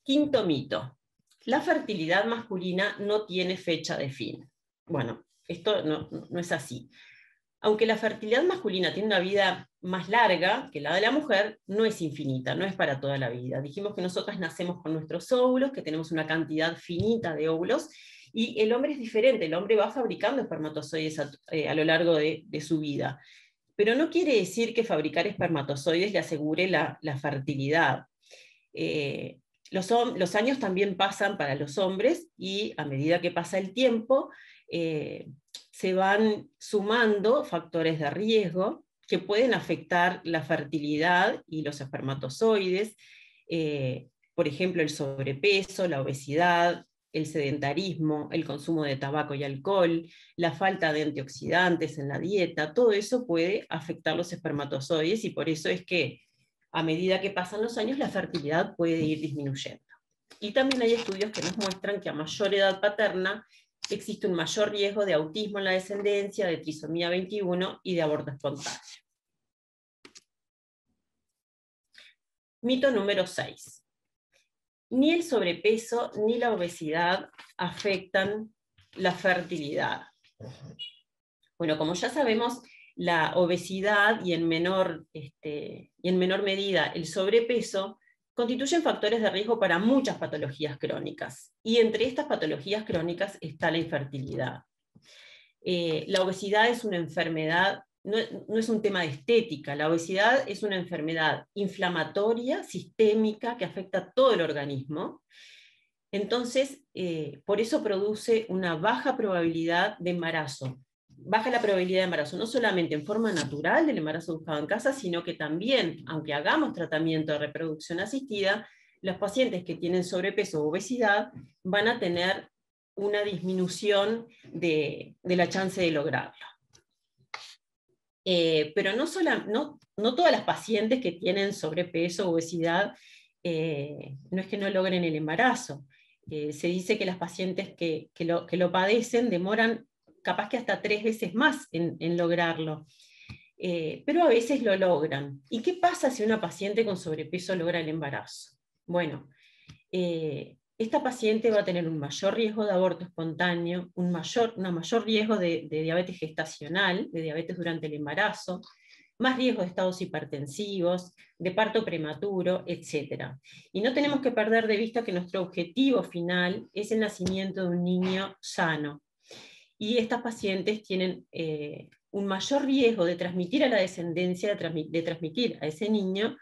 Quinto mito. La fertilidad masculina no tiene fecha de fin. Bueno, esto no es así. aunque la fertilidad masculina tiene una vida más larga que la de la mujer, no es infinita, no es para toda la vida. Dijimos que nosotras nacemos con nuestros óvulos, que tenemos una cantidad finita de óvulos, y el hombre es diferente, el hombre va fabricando espermatozoides a lo largo de su vida. Pero no quiere decir que fabricar espermatozoides le asegure la fertilidad. Los años también pasan para los hombres, y a medida que pasa el tiempo, se van sumando factores de riesgo que pueden afectar la fertilidad y los espermatozoides, por ejemplo, el sobrepeso, la obesidad, el sedentarismo, el consumo de tabaco y alcohol, la falta de antioxidantes en la dieta. Todo eso puede afectar los espermatozoides, y por eso es que a medida que pasan los años la fertilidad puede ir disminuyendo. Y también hay estudios que nos muestran que a mayor edad paterna existe un mayor riesgo de autismo en la descendencia, de trisomía 21 y de aborto espontáneo. Mito número 6. Ni el sobrepeso ni la obesidad afectan la fertilidad. Bueno, como ya sabemos, la obesidad y en menor medida el sobrepeso constituyen factores de riesgo para muchas patologías crónicas, y entre estas patologías crónicas está la infertilidad. La obesidad es una enfermedad, no es un tema de estética, la obesidad es una enfermedad inflamatoria, sistémica, que afecta a todo el organismo. Entonces, por eso produce una baja probabilidad de embarazo. Baja la probabilidad de embarazo, no solamente en forma natural del embarazo buscado en casa, sino que también, aunque hagamos tratamiento de reproducción asistida, los pacientes que tienen sobrepeso o obesidad van a tener una disminución de la chance de lograrlo. Pero no todas las pacientes que tienen sobrepeso o obesidad no es que no logren el embarazo. Se dice que las pacientes que lo padecen demoran capaz que hasta 3 veces más en lograrlo. Pero a veces lo logran. ¿Y qué pasa si una paciente con sobrepeso logra el embarazo? Bueno, esta paciente va a tener un mayor riesgo de aborto espontáneo, un mayor riesgo de diabetes gestacional, de diabetes durante el embarazo, más riesgo de estados hipertensivos, de parto prematuro, etc. Y no tenemos que perder de vista que nuestro objetivo final es el nacimiento de un niño sano. Y estas pacientes tienen un mayor riesgo de transmitir a la descendencia, de transmitir a ese niño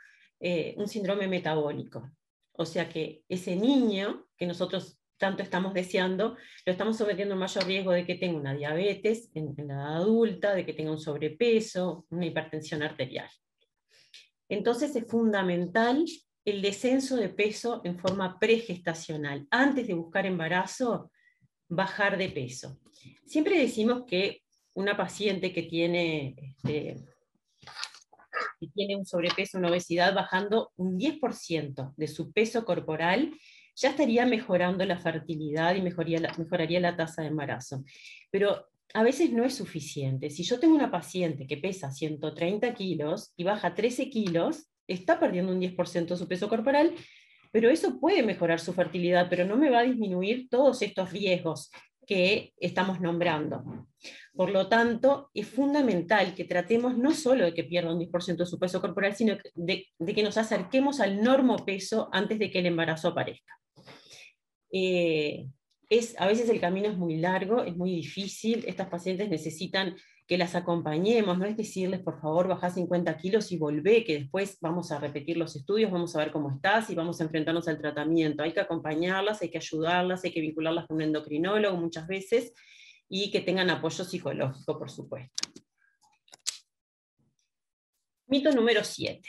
un síndrome metabólico. O sea que ese niño que nosotros tanto estamos deseando, lo estamos sometiendo a un mayor riesgo de que tenga una diabetes en la edad adulta, de que tenga un sobrepeso, una hipertensión arterial. Entonces es fundamental el descenso de peso en forma pregestacional. Antes de buscar embarazo, bajar de peso. Siempre decimos que una paciente que tiene un sobrepeso, una obesidad, bajando un 10% de su peso corporal, ya estaría mejorando la fertilidad y mejoraría la tasa de embarazo. Pero a veces no es suficiente. Si yo tengo una paciente que pesa 130 kilos y baja 13 kilos, está perdiendo un 10% de su peso corporal, pero eso puede mejorar su fertilidad, pero no me va a disminuir todos estos riesgos que estamos nombrando. Por lo tanto, es fundamental que tratemos no solo de que pierda un 10% de su peso corporal, sino de que nos acerquemos al normopeso antes de que el embarazo aparezca. A veces el camino es muy largo, es muy difícil, estas pacientes necesitan que las acompañemos, no es decirles, por favor, bajá 50 kilos y volvé, que después vamos a repetir los estudios, vamos a ver cómo estás y vamos a enfrentarnos al tratamiento. Hay que acompañarlas, hay que ayudarlas, hay que vincularlas con un endocrinólogo muchas veces, y que tengan apoyo psicológico, por supuesto. Mito número 7.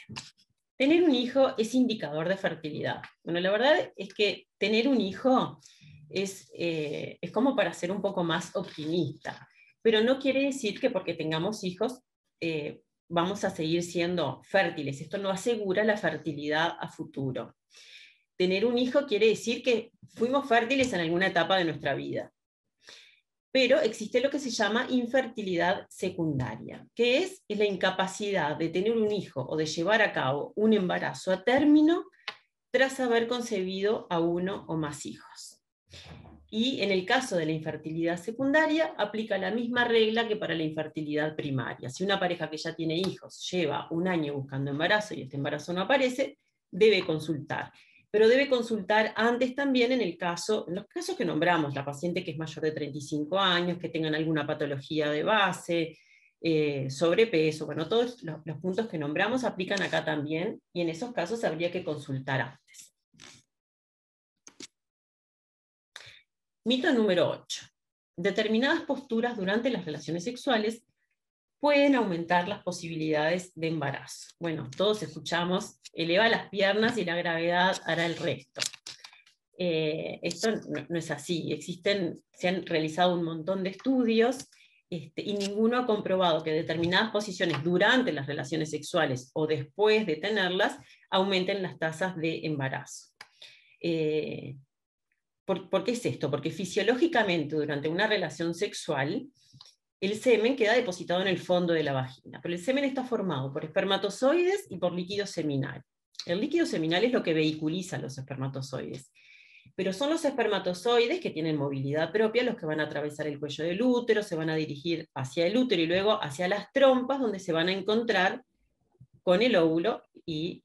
Tener un hijo es indicador de fertilidad. Bueno, la verdad es que tener un hijo es como para ser un poco más optimista, pero no quiere decir que porque tengamos hijos vamos a seguir siendo fértiles. Esto no asegura la fertilidad a futuro. Tener un hijo quiere decir que fuimos fértiles en alguna etapa de nuestra vida. Pero existe lo que se llama infertilidad secundaria, que es la incapacidad de tener un hijo o de llevar a cabo un embarazo a término tras haber concebido a uno o más hijos. Y en el caso de la infertilidad secundaria, aplica la misma regla que para la infertilidad primaria. Si una pareja que ya tiene hijos lleva un año buscando embarazo y este embarazo no aparece, debe consultar. Pero debe consultar antes también en los casos que nombramos, la paciente que es mayor de 35 años, que tengan alguna patología de base, sobrepeso, bueno, todos los puntos que nombramos aplican acá también, y en esos casos habría que consultar antes. Mito número 8. Determinadas posturas durante las relaciones sexuales pueden aumentar las posibilidades de embarazo. Bueno, todos escuchamos, eleva las piernas y la gravedad hará el resto. Esto no es así. Se han realizado un montón de estudios y ninguno ha comprobado que determinadas posiciones durante las relaciones sexuales o después de tenerlas aumenten las tasas de embarazo. ¿Por qué es esto? Porque fisiológicamente durante una relación sexual el semen queda depositado en el fondo de la vagina, pero el semen está formado por espermatozoides y por líquido seminal. El líquido seminal es lo que vehiculiza los espermatozoides, pero son los espermatozoides que tienen movilidad propia los que van a atravesar el cuello del útero, se van a dirigir hacia el útero y luego hacia las trompas, donde se van a encontrar con el óvulo y,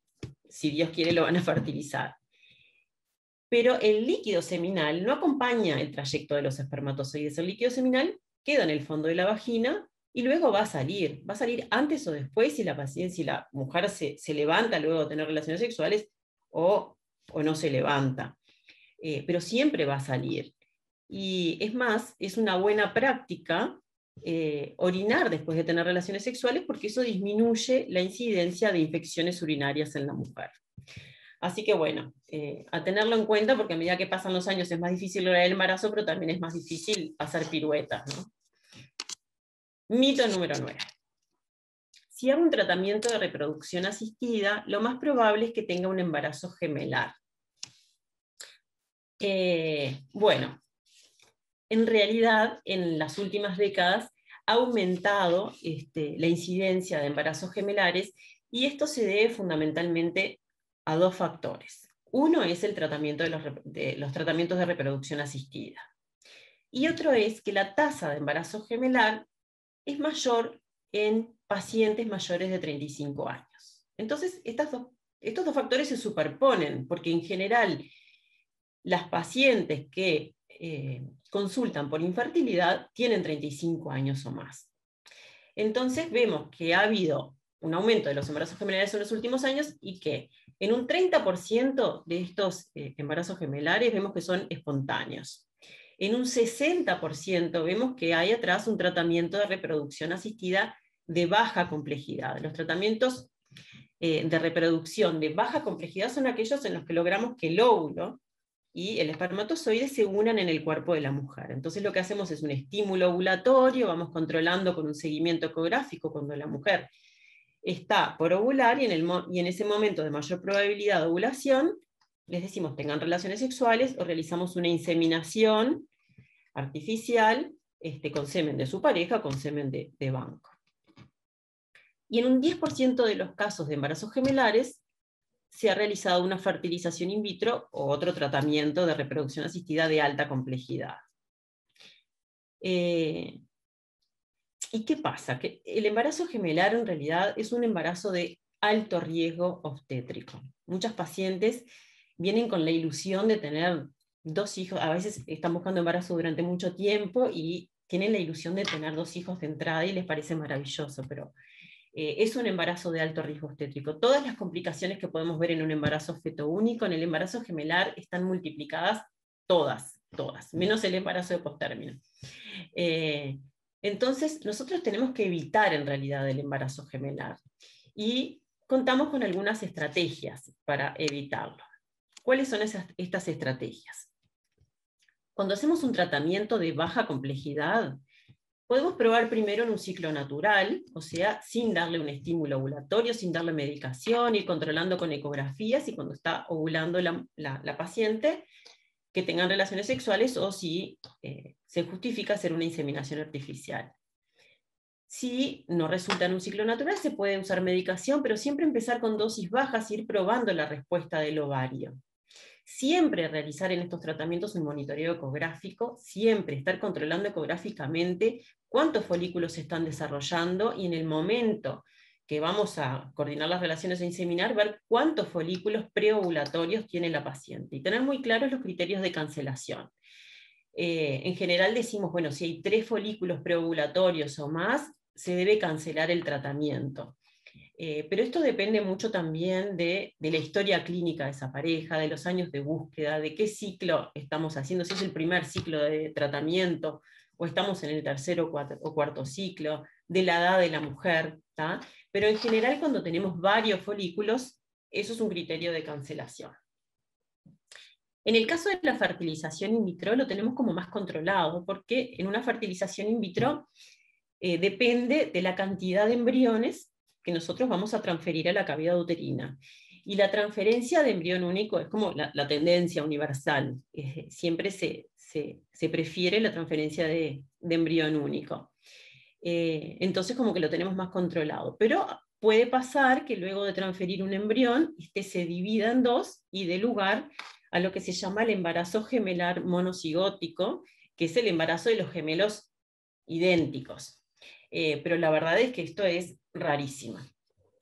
si Dios quiere, lo van a fertilizar. Pero el líquido seminal no acompaña el trayecto de los espermatozoides. El líquido seminal queda en el fondo de la vagina y luego va a salir antes o después si la mujer se levanta luego de tener relaciones sexuales o no se levanta. Pero siempre va a salir. Y es más, es una buena práctica orinar después de tener relaciones sexuales porque eso disminuye la incidencia de infecciones urinarias en la mujer. Así que bueno, a tenerlo en cuenta porque a medida que pasan los años es más difícil lograr el embarazo, pero también es más difícil hacer piruetas, ¿no? Mito número 9. Si hago un tratamiento de reproducción asistida, lo más probable es que tenga un embarazo gemelar. Bueno, en realidad en las últimas décadas ha aumentado la incidencia de embarazos gemelares y esto se debe fundamentalmente a dos factores. Uno es el tratamiento de los tratamientos de reproducción asistida. Y otro es que la tasa de embarazo gemelar es mayor en pacientes mayores de 35 años. Entonces, estos dos factores se superponen, porque en general las pacientes que consultan por infertilidad tienen 35 años o más. Entonces vemos que ha habido un aumento de los embarazos gemelares en los últimos años y que en un 30% de estos embarazos gemelares vemos que son espontáneos. En un 60% vemos que hay atrás un tratamiento de reproducción asistida de baja complejidad. Los tratamientos de reproducción de baja complejidad son aquellos en los que logramos que el óvulo y el espermatozoide se unan en el cuerpo de la mujer. Entonces lo que hacemos es un estímulo ovulatorio, vamos controlando con un seguimiento ecográfico cuando la mujer está por ovular y en ese momento de mayor probabilidad de ovulación, les decimos tengan relaciones sexuales o realizamos una inseminación artificial con semen de su pareja, con semen de banco. Y en un 10% de los casos de embarazos gemelares se ha realizado una fertilización in vitro o otro tratamiento de reproducción asistida de alta complejidad. ¿Y qué pasa? Que el embarazo gemelar en realidad es un embarazo de alto riesgo obstétrico. Muchas pacientes vienen con la ilusión de tener 2 hijos, a veces están buscando embarazo durante mucho tiempo y tienen la ilusión de tener 2 hijos de entrada y les parece maravilloso, pero es un embarazo de alto riesgo obstétrico. Todas las complicaciones que podemos ver en un embarazo feto único, en el embarazo gemelar, están multiplicadas todas, menos el embarazo de postérmino. Entonces, nosotros tenemos que evitar en realidad el embarazo gemelar y contamos con algunas estrategias para evitarlo. ¿Cuáles son estas estrategias? Cuando hacemos un tratamiento de baja complejidad, podemos probar primero en un ciclo natural, o sea, sin darle un estímulo ovulatorio, sin darle medicación, ir controlando con ecografías y cuando está ovulando la paciente, que tengan relaciones sexuales o si se justifica hacer una inseminación artificial. Si no resulta en un ciclo natural, se puede usar medicación, pero siempre empezar con dosis bajas e ir probando la respuesta del ovario. Siempre realizar en estos tratamientos un monitoreo ecográfico, siempre estar controlando ecográficamente cuántos folículos se están desarrollando, y en el momento que vamos a coordinar las relaciones e inseminar, ver cuántos folículos preovulatorios tiene la paciente, y tener muy claros los criterios de cancelación. En general decimos, bueno, si hay 3 folículos preovulatorios o más, se debe cancelar el tratamiento. Pero esto depende mucho también de la historia clínica de esa pareja, de los años de búsqueda, de qué ciclo estamos haciendo, si es el primer ciclo de tratamiento, o estamos en el tercero o cuarto ciclo, de la edad de la mujer, ¿tá? Pero en general, cuando tenemos varios folículos, eso es un criterio de cancelación. En el caso de la fertilización in vitro lo tenemos como más controlado, porque en una fertilización in vitro depende de la cantidad de embriones que nosotros vamos a transferir a la cavidad uterina. Y la transferencia de embrión único es como la tendencia universal. Siempre se prefiere la transferencia de embrión único. Entonces como que lo tenemos más controlado. Pero puede pasar que luego de transferir un embrión, se divida en 2 y dé lugar a lo que se llama el embarazo gemelar monocigótico, que es el embarazo de los gemelos idénticos. Pero la verdad es que esto es rarísimo.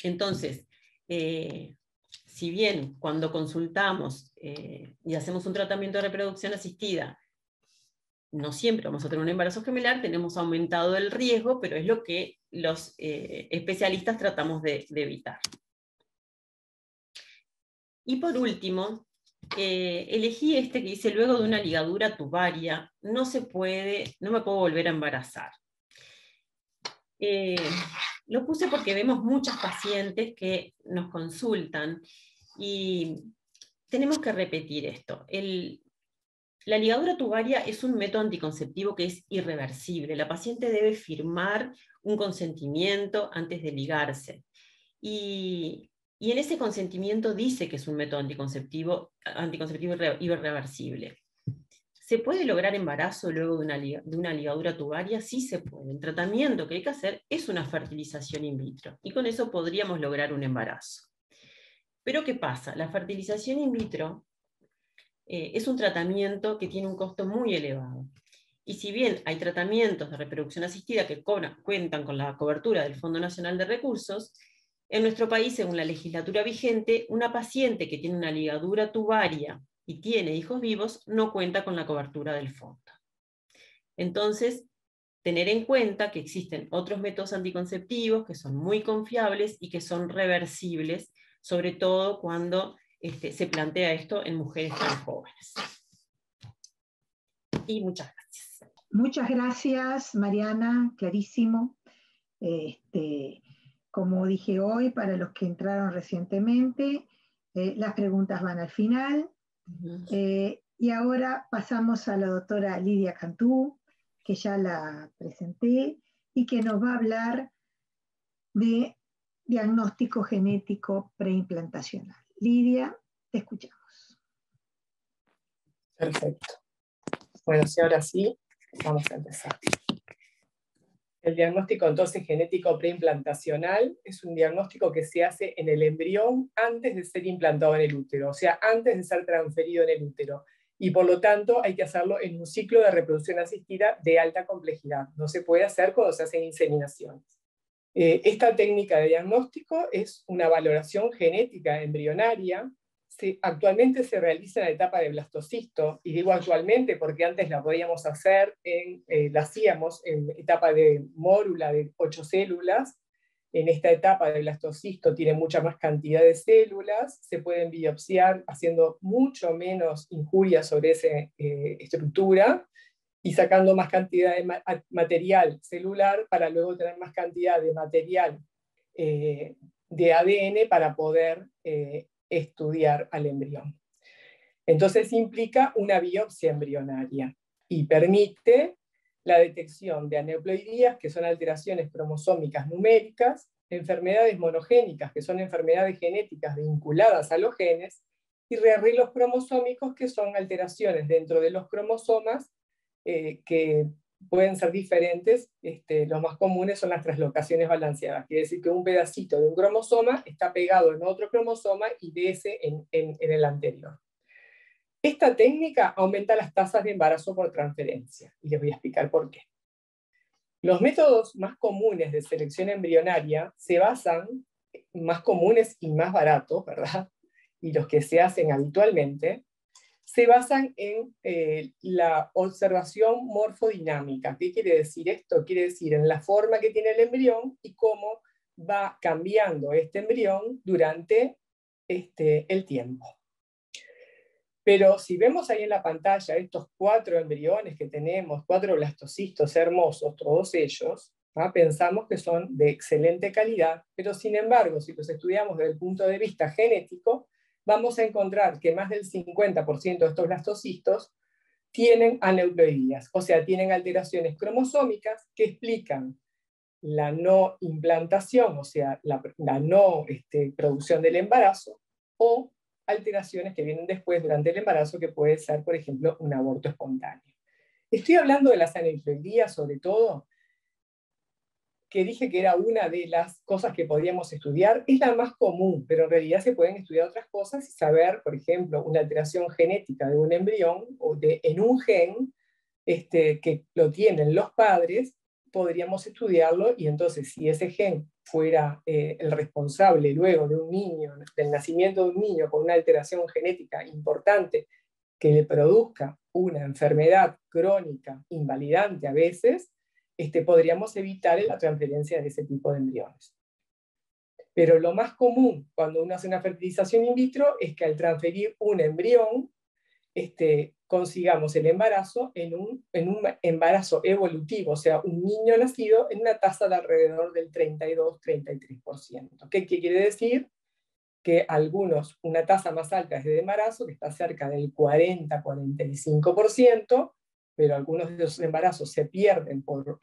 Entonces, si bien cuando consultamos y hacemos un tratamiento de reproducción asistida, no siempre vamos a tener un embarazo gemelar, tenemos aumentado el riesgo, pero es lo que los especialistas tratamos de evitar. Y por último, elegí este que dice: luego de una ligadura tubaria, no me puedo volver a embarazar. Lo puse porque vemos muchas pacientes que nos consultan y tenemos que repetir esto. La ligadura tubaria es un método anticonceptivo que es irreversible. La paciente debe firmar un consentimiento antes de ligarse. Y en ese consentimiento dice que es un método anticonceptivo irreversible. ¿Se puede lograr embarazo luego de una ligadura tubaria? Sí se puede. El tratamiento que hay que hacer es una fertilización in vitro, y con eso podríamos lograr un embarazo. Pero ¿qué pasa? La fertilización in vitro es un tratamiento que tiene un costo muy elevado. Y si bien hay tratamientos de reproducción asistida que cuentan con la cobertura del Fondo Nacional de Recursos, en nuestro país, según la legislatura vigente, una paciente que tiene una ligadura tubaria y tiene hijos vivos no cuenta con la cobertura del fondo. Entonces, tener en cuenta que existen otros métodos anticonceptivos que son muy confiables y que son reversibles, sobre todo cuando se plantea esto en mujeres tan jóvenes. Y muchas gracias. Muchas gracias, Mariana, clarísimo. Como dije hoy, para los que entraron recientemente, las preguntas van al final. Y ahora pasamos a la doctora Lidia Cantú, que ya la presenté, y que nos va a hablar de diagnóstico genético preimplantacional. Lidia, te escuchamos. Perfecto. Bueno, sí, ahora sí, vamos a empezar. El diagnóstico entonces genético preimplantacional es un diagnóstico que se hace en el embrión antes de ser implantado en el útero, o sea, antes de ser transferido en el útero. Y por lo tanto hay que hacerlo en un ciclo de reproducción asistida de alta complejidad. No se puede hacer cuando se hacen inseminaciones. Esta técnica de diagnóstico es una valoración genética embrionaria. Actualmente se realiza en la etapa de blastocisto, y digo actualmente porque antes la podíamos hacer, la hacíamos en etapa de mórula de 8 células. En esta etapa de blastocisto tiene mucha más cantidad de células, se pueden biopsiar haciendo mucho menos injurias sobre esa estructura y sacando más cantidad de material celular para luego tener más cantidad de material de ADN para poder estudiar al embrión. Entonces implica una biopsia embrionaria y permite la detección de aneuploidías, que son alteraciones cromosómicas numéricas, enfermedades monogénicas, que son enfermedades genéticas vinculadas a los genes, y rearreglos cromosómicos, que son alteraciones dentro de los cromosomas que pueden ser diferentes. Los más comunes son las translocaciones balanceadas, quiere decir que un pedacito de un cromosoma está pegado en otro cromosoma y de ese en el anterior. Esta técnica aumenta las tasas de embarazo por transferencia, y les voy a explicar por qué. Los métodos más comunes de selección embrionaria se basan, más comunes y más baratos, ¿verdad? Y los que se hacen habitualmente, se basan en la observación morfodinámica. ¿Qué quiere decir esto? Quiere decir en la forma que tiene el embrión y cómo va cambiando este embrión durante el tiempo. Pero si vemos ahí en la pantalla estos 4 embriones que tenemos, 4 blastocistos hermosos, todos ellos, ¿no? Pensamos que son de excelente calidad, pero sin embargo, si los estudiamos desde el punto de vista genético, vamos a encontrar que más del 50% de estos blastocistos tienen aneuploidías, o sea, tienen alteraciones cromosómicas que explican la no implantación, o sea, la no producción del embarazo, o alteraciones que vienen después durante el embarazo, que puede ser, por ejemplo, un aborto espontáneo. Estoy hablando de las aneuploidías, sobre todo, que dije que era una de las cosas que podríamos estudiar, es la más común, pero en realidad se pueden estudiar otras cosas y saber, por ejemplo, una alteración genética de un embrión o en un gen que lo tienen los padres, podríamos estudiarlo, y entonces si ese gen fuera el responsable luego de un niño, del nacimiento de un niño con una alteración genética importante que le produzca una enfermedad crónica invalidante a veces, podríamos evitar la transferencia de ese tipo de embriones. Pero lo más común cuando uno hace una fertilización in vitro es que al transferir un embrión, consigamos el embarazo en un embarazo evolutivo, o sea, un niño nacido en una tasa de alrededor del 32-33%. ¿Qué quiere decir? Que algunos, una tasa más alta es de embarazo, que está cerca del 40-45%, pero algunos de esos embarazos se pierden por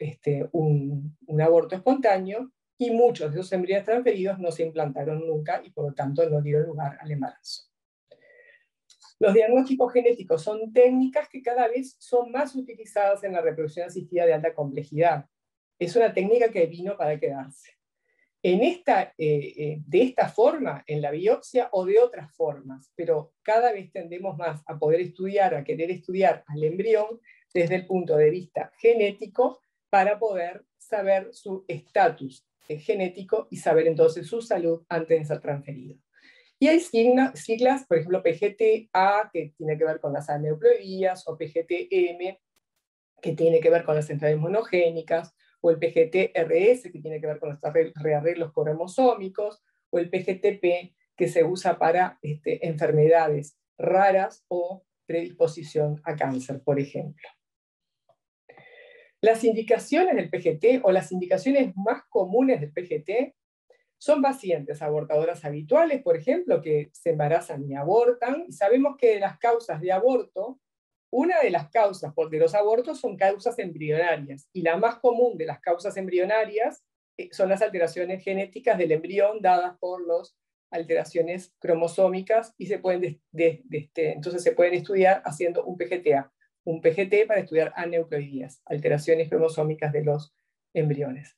un aborto espontáneo, y muchos de esos embriones transferidos no se implantaron nunca y por lo tanto no dieron lugar al embarazo. Los diagnósticos genéticos son técnicas que cada vez son más utilizadas en la reproducción asistida de alta complejidad. Es una técnica que vino para quedarse. De esta forma, en la biopsia o de otras formas, pero cada vez tendemos más a poder estudiar, a querer estudiar al embrión desde el punto de vista genético para poder saber su estatus genético y saber entonces su salud antes de ser transferido. Y hay siglas, por ejemplo, PGT-A, que tiene que ver con las aneuploidías, o PGT-M, que tiene que ver con las centrales monogénicas, o el PGT-RS, que tiene que ver con los rearreglos cromosómicos, o el PGT-P, que se usa para enfermedades raras o predisposición a cáncer, por ejemplo. Las indicaciones del PGT, o las indicaciones más comunes del PGT, son pacientes abortadoras habituales, por ejemplo, que se embarazan y abortan, y sabemos que de las causas de aborto, una de las causas de los abortos son causas embrionarias, y la más común de las causas embrionarias son las alteraciones genéticas del embrión dadas por las alteraciones cromosómicas, y entonces se pueden estudiar haciendo un PGT-A, un PGT para estudiar aneuploidías, alteraciones cromosómicas de los embriones.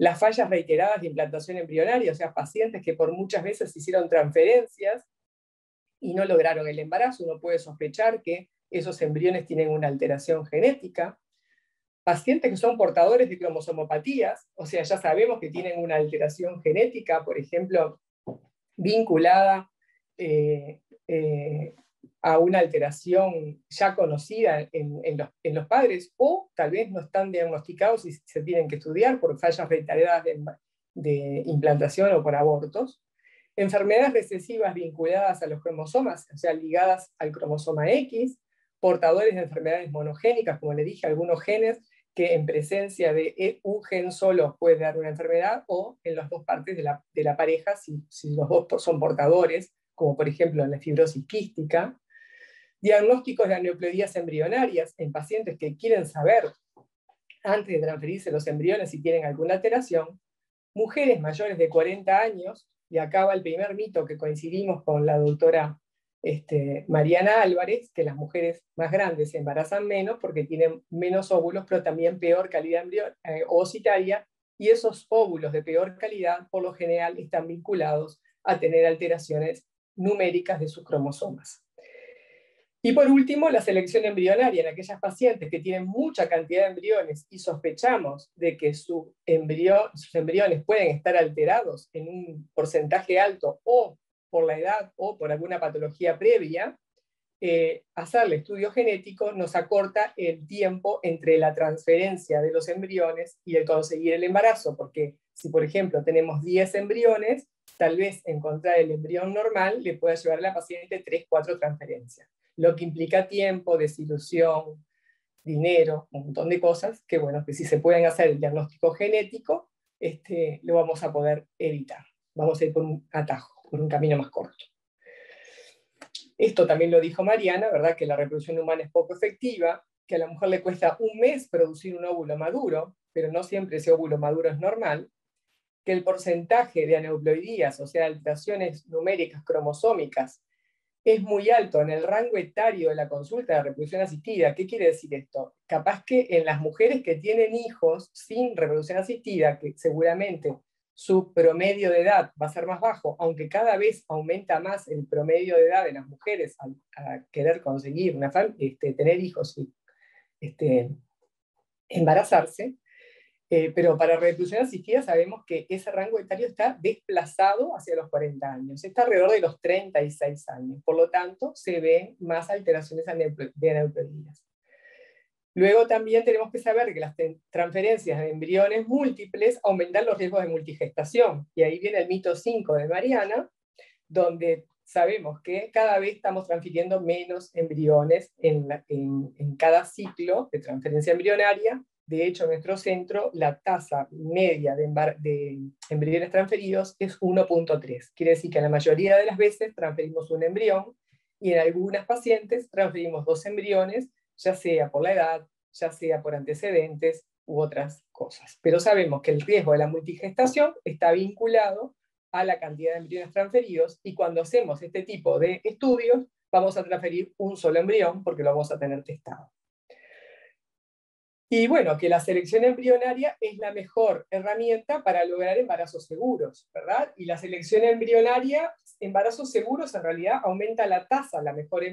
Las fallas reiteradas de implantación embrionaria, o sea, pacientes que por muchas veces hicieron transferencias y no lograron el embarazo, uno puede sospechar que esos embriones tienen una alteración genética. Pacientes que son portadores de cromosomopatías, o sea, ya sabemos que tienen una alteración genética, por ejemplo, vinculada a una alteración ya conocida en los padres, o tal vez no están diagnosticados y se tienen que estudiar por fallas reiteradas de implantación o por abortos. Enfermedades recesivas vinculadas a los cromosomas, o sea, ligadas al cromosoma X, portadores de enfermedades monogénicas, como le dije, algunos genes que en presencia de un gen solo puede dar una enfermedad, o en las dos partes de la pareja, si los dos son portadores, como por ejemplo en la fibrosis quística. Diagnósticos de aneuploidías embrionarias en pacientes que quieren saber, antes de transferirse los embriones, si tienen alguna alteración. Mujeres mayores de 40 años, y acá va el primer mito que coincidimos con la doctora Mariana Álvarez, que las mujeres más grandes se embarazan menos porque tienen menos óvulos, pero también peor calidad ovocitaria, y esos óvulos de peor calidad por lo general están vinculados a tener alteraciones numéricas de sus cromosomas. Y por último, la selección embrionaria en aquellas pacientes que tienen mucha cantidad de embriones y sospechamos de que sus embriones pueden estar alterados en un porcentaje alto o por la edad o por alguna patología previa, hacerle estudio genético nos acorta el tiempo entre la transferencia de los embriones y el conseguir el embarazo, porque si por ejemplo tenemos 10 embriones, tal vez encontrar el embrión normal le pueda llevar a la paciente 3-4 transferencias, lo que implica tiempo, desilusión, dinero, un montón de cosas que, bueno, que si se pueden hacer el diagnóstico genético, lo vamos a poder evitar. Vamos a ir por un atajo, por un camino más corto. Esto también lo dijo Mariana, ¿verdad? Que la reproducción humana es poco efectiva, que a la mujer le cuesta un mes producir un óvulo maduro, pero no siempre ese óvulo maduro es normal, que el porcentaje de aneuploidías, o sea, alteraciones numéricas cromosómicas, es muy alto en el rango etario de la consulta de reproducción asistida. ¿Qué quiere decir esto? Capaz que en las mujeres que tienen hijos sin reproducción asistida, que seguramente su promedio de edad va a ser más bajo, aunque cada vez aumenta más el promedio de edad de las mujeres a querer conseguir tener hijos y embarazarse, pero para reproducción asistida sabemos que ese rango etario está desplazado hacia los 40 años, está alrededor de los 36 años, por lo tanto se ven más alteraciones de aneuploidías. Luego también tenemos que saber que las transferencias de embriones múltiples aumentan los riesgos de multigestación, y ahí viene el mito 5 de Mariana, donde sabemos que cada vez estamos transfiriendo menos embriones en cada ciclo de transferencia embrionaria. De hecho, en nuestro centro, la tasa media de embriones transferidos es 1.3. Quiere decir que la mayoría de las veces transferimos un embrión, y en algunas pacientes transferimos 2 embriones, ya sea por la edad, ya sea por antecedentes u otras cosas. Pero sabemos que el riesgo de la multigestación está vinculado a la cantidad de embriones transferidos, y cuando hacemos este tipo de estudios, vamos a transferir un solo embrión porque lo vamos a tener testado. Y bueno, que la selección embrionaria es la mejor herramienta para lograr embarazos seguros, ¿verdad? Y la selección embrionaria, embarazos seguros en realidad aumenta la tasa, la mejor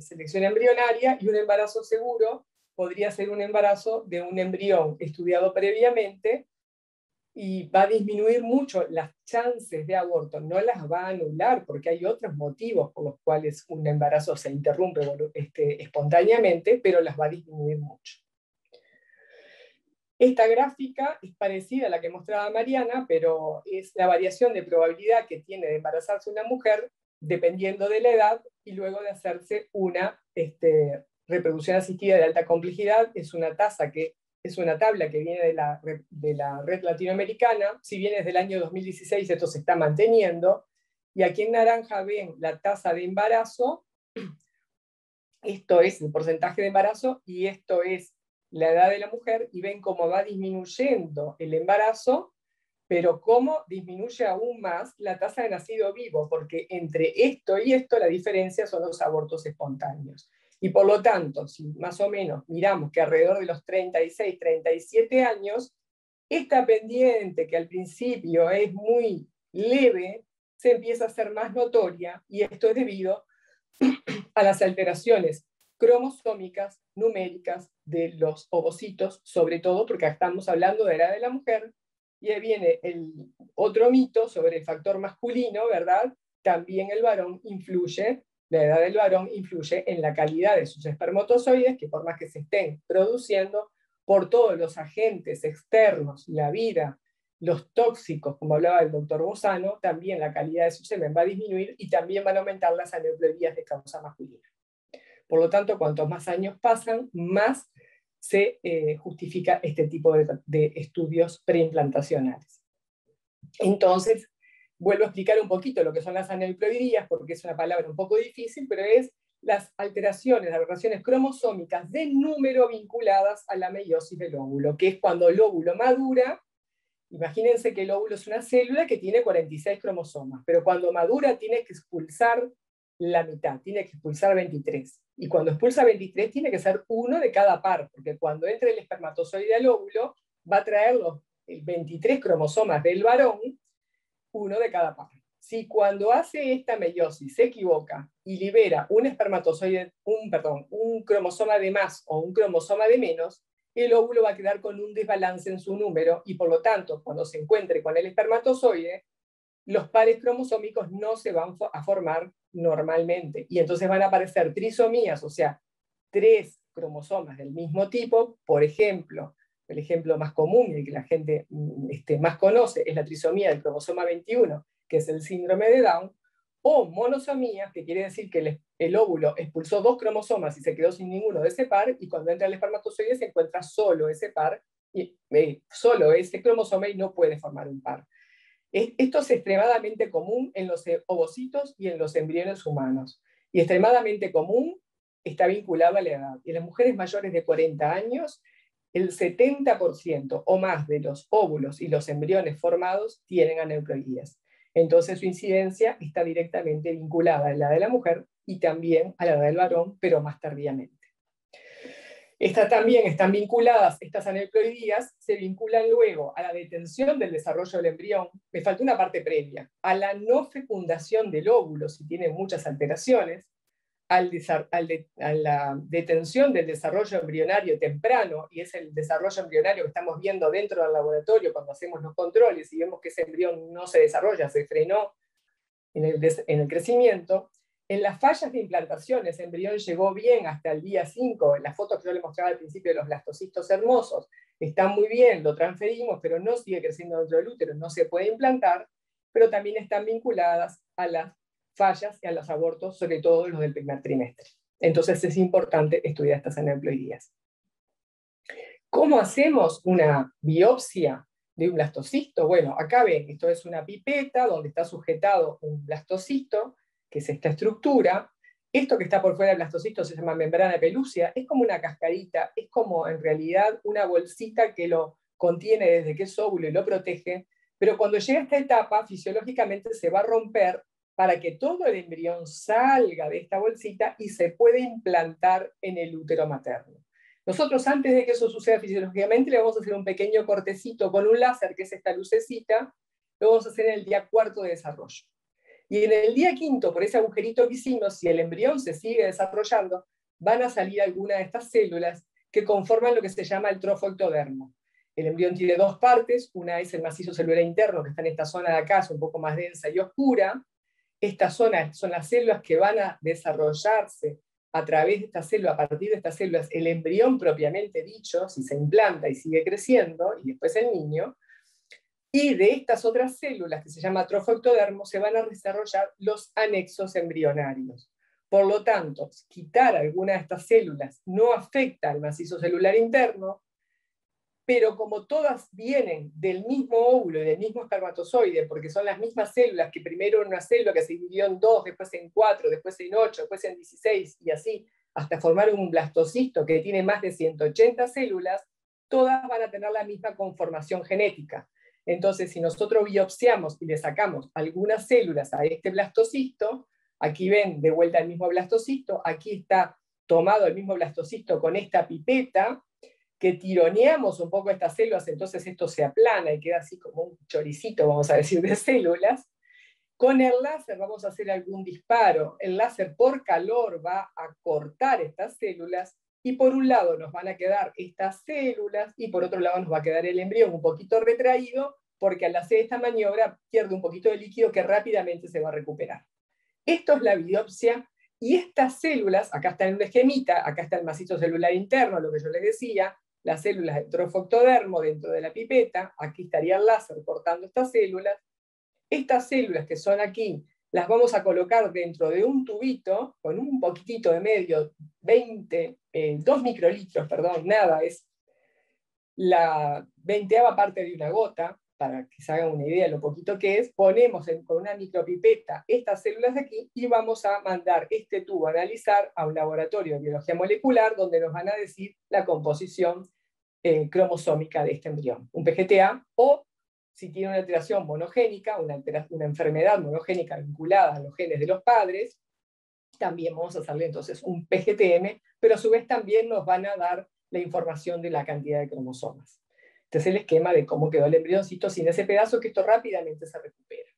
selección embrionaria, y un embarazo seguro podría ser un embarazo de un embrión estudiado previamente, y va a disminuir mucho las chances de aborto, no las va a anular, porque hay otros motivos por los cuales un embarazo se interrumpe espontáneamente, pero las va a disminuir mucho. Esta gráfica es parecida a la que mostraba Mariana, pero es la variación de probabilidad que tiene de embarazarse una mujer dependiendo de la edad y luego de hacerse una reproducción asistida de alta complejidad. Es una tabla que viene de la red latinoamericana. Si bien es del año 2016, esto se está manteniendo. Y aquí en naranja ven la tasa de embarazo. Esto es el porcentaje de embarazo y esto es la edad de la mujer, y ven cómo va disminuyendo el embarazo, pero cómo disminuye aún más la tasa de nacido vivo, porque entre esto y esto la diferencia son los abortos espontáneos. Y por lo tanto, si más o menos miramos que alrededor de los 36, 37 años, esta pendiente que al principio es muy leve, se empieza a hacer más notoria, y esto es debido a las alteraciones cromosómicas, numéricas de los ovocitos, sobre todo porque estamos hablando de la edad de la mujer, y ahí viene el otro mito sobre el factor masculino, ¿verdad? También el varón influye, la edad del varón influye en la calidad de sus espermatozoides, que por más que se estén produciendo, por todos los agentes externos, la vida, los tóxicos, como hablaba el doctor Bozano, también la calidad de su semen va a disminuir, y también van a aumentar las aneuploidías de causa masculina. Por lo tanto, cuantos más años pasan, más se justifica este tipo de estudios preimplantacionales. Entonces, vuelvo a explicar un poquito lo que son las aneuploidías, porque es una palabra un poco difícil, pero es las alteraciones, las alteraciones cromosómicas de número vinculadas a la meiosis del óvulo, que es cuando el óvulo madura. Imagínense que el óvulo es una célula que tiene 46 cromosomas, pero cuando madura tiene que expulsar la mitad, tiene que expulsar 23. Y cuando expulsa 23 tiene que ser uno de cada par, porque cuando entre el espermatozoide al óvulo va a traer los 23 cromosomas del varón, uno de cada par. si cuando hace esta meiosis se equivoca y libera un espermatozoide, un cromosoma de más o un cromosoma de menos, el óvulo va a quedar con un desbalance en su número y por lo tanto, cuando se encuentre con el espermatozoide, los pares cromosómicos no se van a formar normalmente. Y entonces van a aparecer trisomías, o sea, 3 cromosomas del mismo tipo. Por ejemplo, el ejemplo más común y el que la gente más conoce es la trisomía del cromosoma 21, que es el síndrome de Down, o monosomías, que quiere decir que el óvulo expulsó 2 cromosomas y se quedó sin ninguno de ese par, y cuando entra el espermatozoide se encuentra solo ese par, y solo ese cromosoma y no puede formar un par. Esto es extremadamente común en los ovocitos y en los embriones humanos, y extremadamente común está vinculado a la edad. En las mujeres mayores de 40 años, el 70% o más de los óvulos y los embriones formados tienen aneuploidías. Entonces su incidencia está directamente vinculada a la de la mujer y también a la del varón, pero más tardíamente. Estas también están vinculadas, estas aneuploidías se vinculan luego a la detención del desarrollo del embrión, me faltó una parte previa, a la no fecundación del óvulo si tiene muchas alteraciones, a la detención del desarrollo embrionario temprano, y es el desarrollo embrionario que estamos viendo dentro del laboratorio cuando hacemos los controles y vemos que ese embrión no se desarrolla, se frenó en el crecimiento. En las fallas de implantación, ese embrión llegó bien hasta el día 5, en las fotos que yo les mostraba al principio de los blastocistos hermosos, están muy bien, lo transferimos, pero no sigue creciendo dentro del útero, no se puede implantar, pero también están vinculadas a las fallas y a los abortos, sobre todo los del primer trimestre. Entonces es importante estudiar estas aneuploidías. ¿Cómo hacemos una biopsia de un blastocisto? Bueno, acá ven, esto es una pipeta donde está sujetado un blastocisto, que es esta estructura. Esto que está por fuera del blastocisto se llama membrana pelúcida, es como una cascarita, es como en realidad una bolsita que lo contiene desde que es óvulo y lo protege, pero cuando llega a esta etapa, fisiológicamente se va a romper para que todo el embrión salga de esta bolsita y se pueda implantar en el útero materno. Nosotros, antes de que eso suceda fisiológicamente, le vamos a hacer un pequeño cortecito con un láser, que es esta lucecita, lo vamos a hacer en el día 4 de desarrollo. Y en el día 5, por ese agujerito que hicimos, si el embrión se sigue desarrollando, van a salir algunas de estas células que conforman lo que se llama el trofoectodermo. El embrión tiene 2 partes, una es el macizo celular interno, que está en esta zona de acá, es un poco más densa y oscura. Estas zonas son las células que van a desarrollarse a través de esta célula, a partir de estas células, el embrión propiamente dicho, si se implanta y sigue creciendo, y después el niño. Y de estas otras células, que se llama trofoectodermo, se van a desarrollar los anexos embrionarios. Por lo tanto, quitar alguna de estas células no afecta al macizo celular interno, pero como todas vienen del mismo óvulo y del mismo espermatozoide, porque son las mismas células, que primero era una célula que se dividió en 2, después en 4, después en 8, después en 16, y así, hasta formar un blastocisto que tiene más de 180 células, todas van a tener la misma conformación genética. Entonces, si nosotros biopsiamos y le sacamos algunas células a este blastocisto, aquí ven de vuelta el mismo blastocisto, aquí está tomado el mismo blastocisto con esta pipeta, que tironeamos un poco estas células, entonces esto se aplana y queda así como un choricito, vamos a decir, de células. Con el láser vamos a hacer algún disparo. El láser por calor va a cortar estas células, y por un lado nos van a quedar estas células, y por otro lado nos va a quedar el embrión un poquito retraído, porque al hacer esta maniobra pierde un poquito de líquido que rápidamente se va a recuperar. Esto es la biopsia, y estas células, acá está en una esquemita, acá está el macizo celular interno, lo que yo les decía, las células del trofoectodermo dentro de la pipeta, aquí estaría el láser cortando estas células. Estas células que son aquí, las vamos a colocar dentro de un tubito, con un poquitito de medio, 2 microlitros, perdón, nada, es la 20ª parte de una gota, para que se hagan una idea de lo poquito que es. Ponemos con una micropipeta estas células de aquí, y vamos a mandar este tubo a analizar a un laboratorio de biología molecular, donde nos van a decir la composición cromosómica de este embrión, un PGTA, o si tiene una alteración monogénica, una enfermedad monogénica vinculada a los genes de los padres, también vamos a hacerle entonces un PGTM, pero a su vez también nos van a dar la información de la cantidad de cromosomas. Este es el esquema de cómo quedó el embrioncito sin ese pedazo, que esto rápidamente se recupera.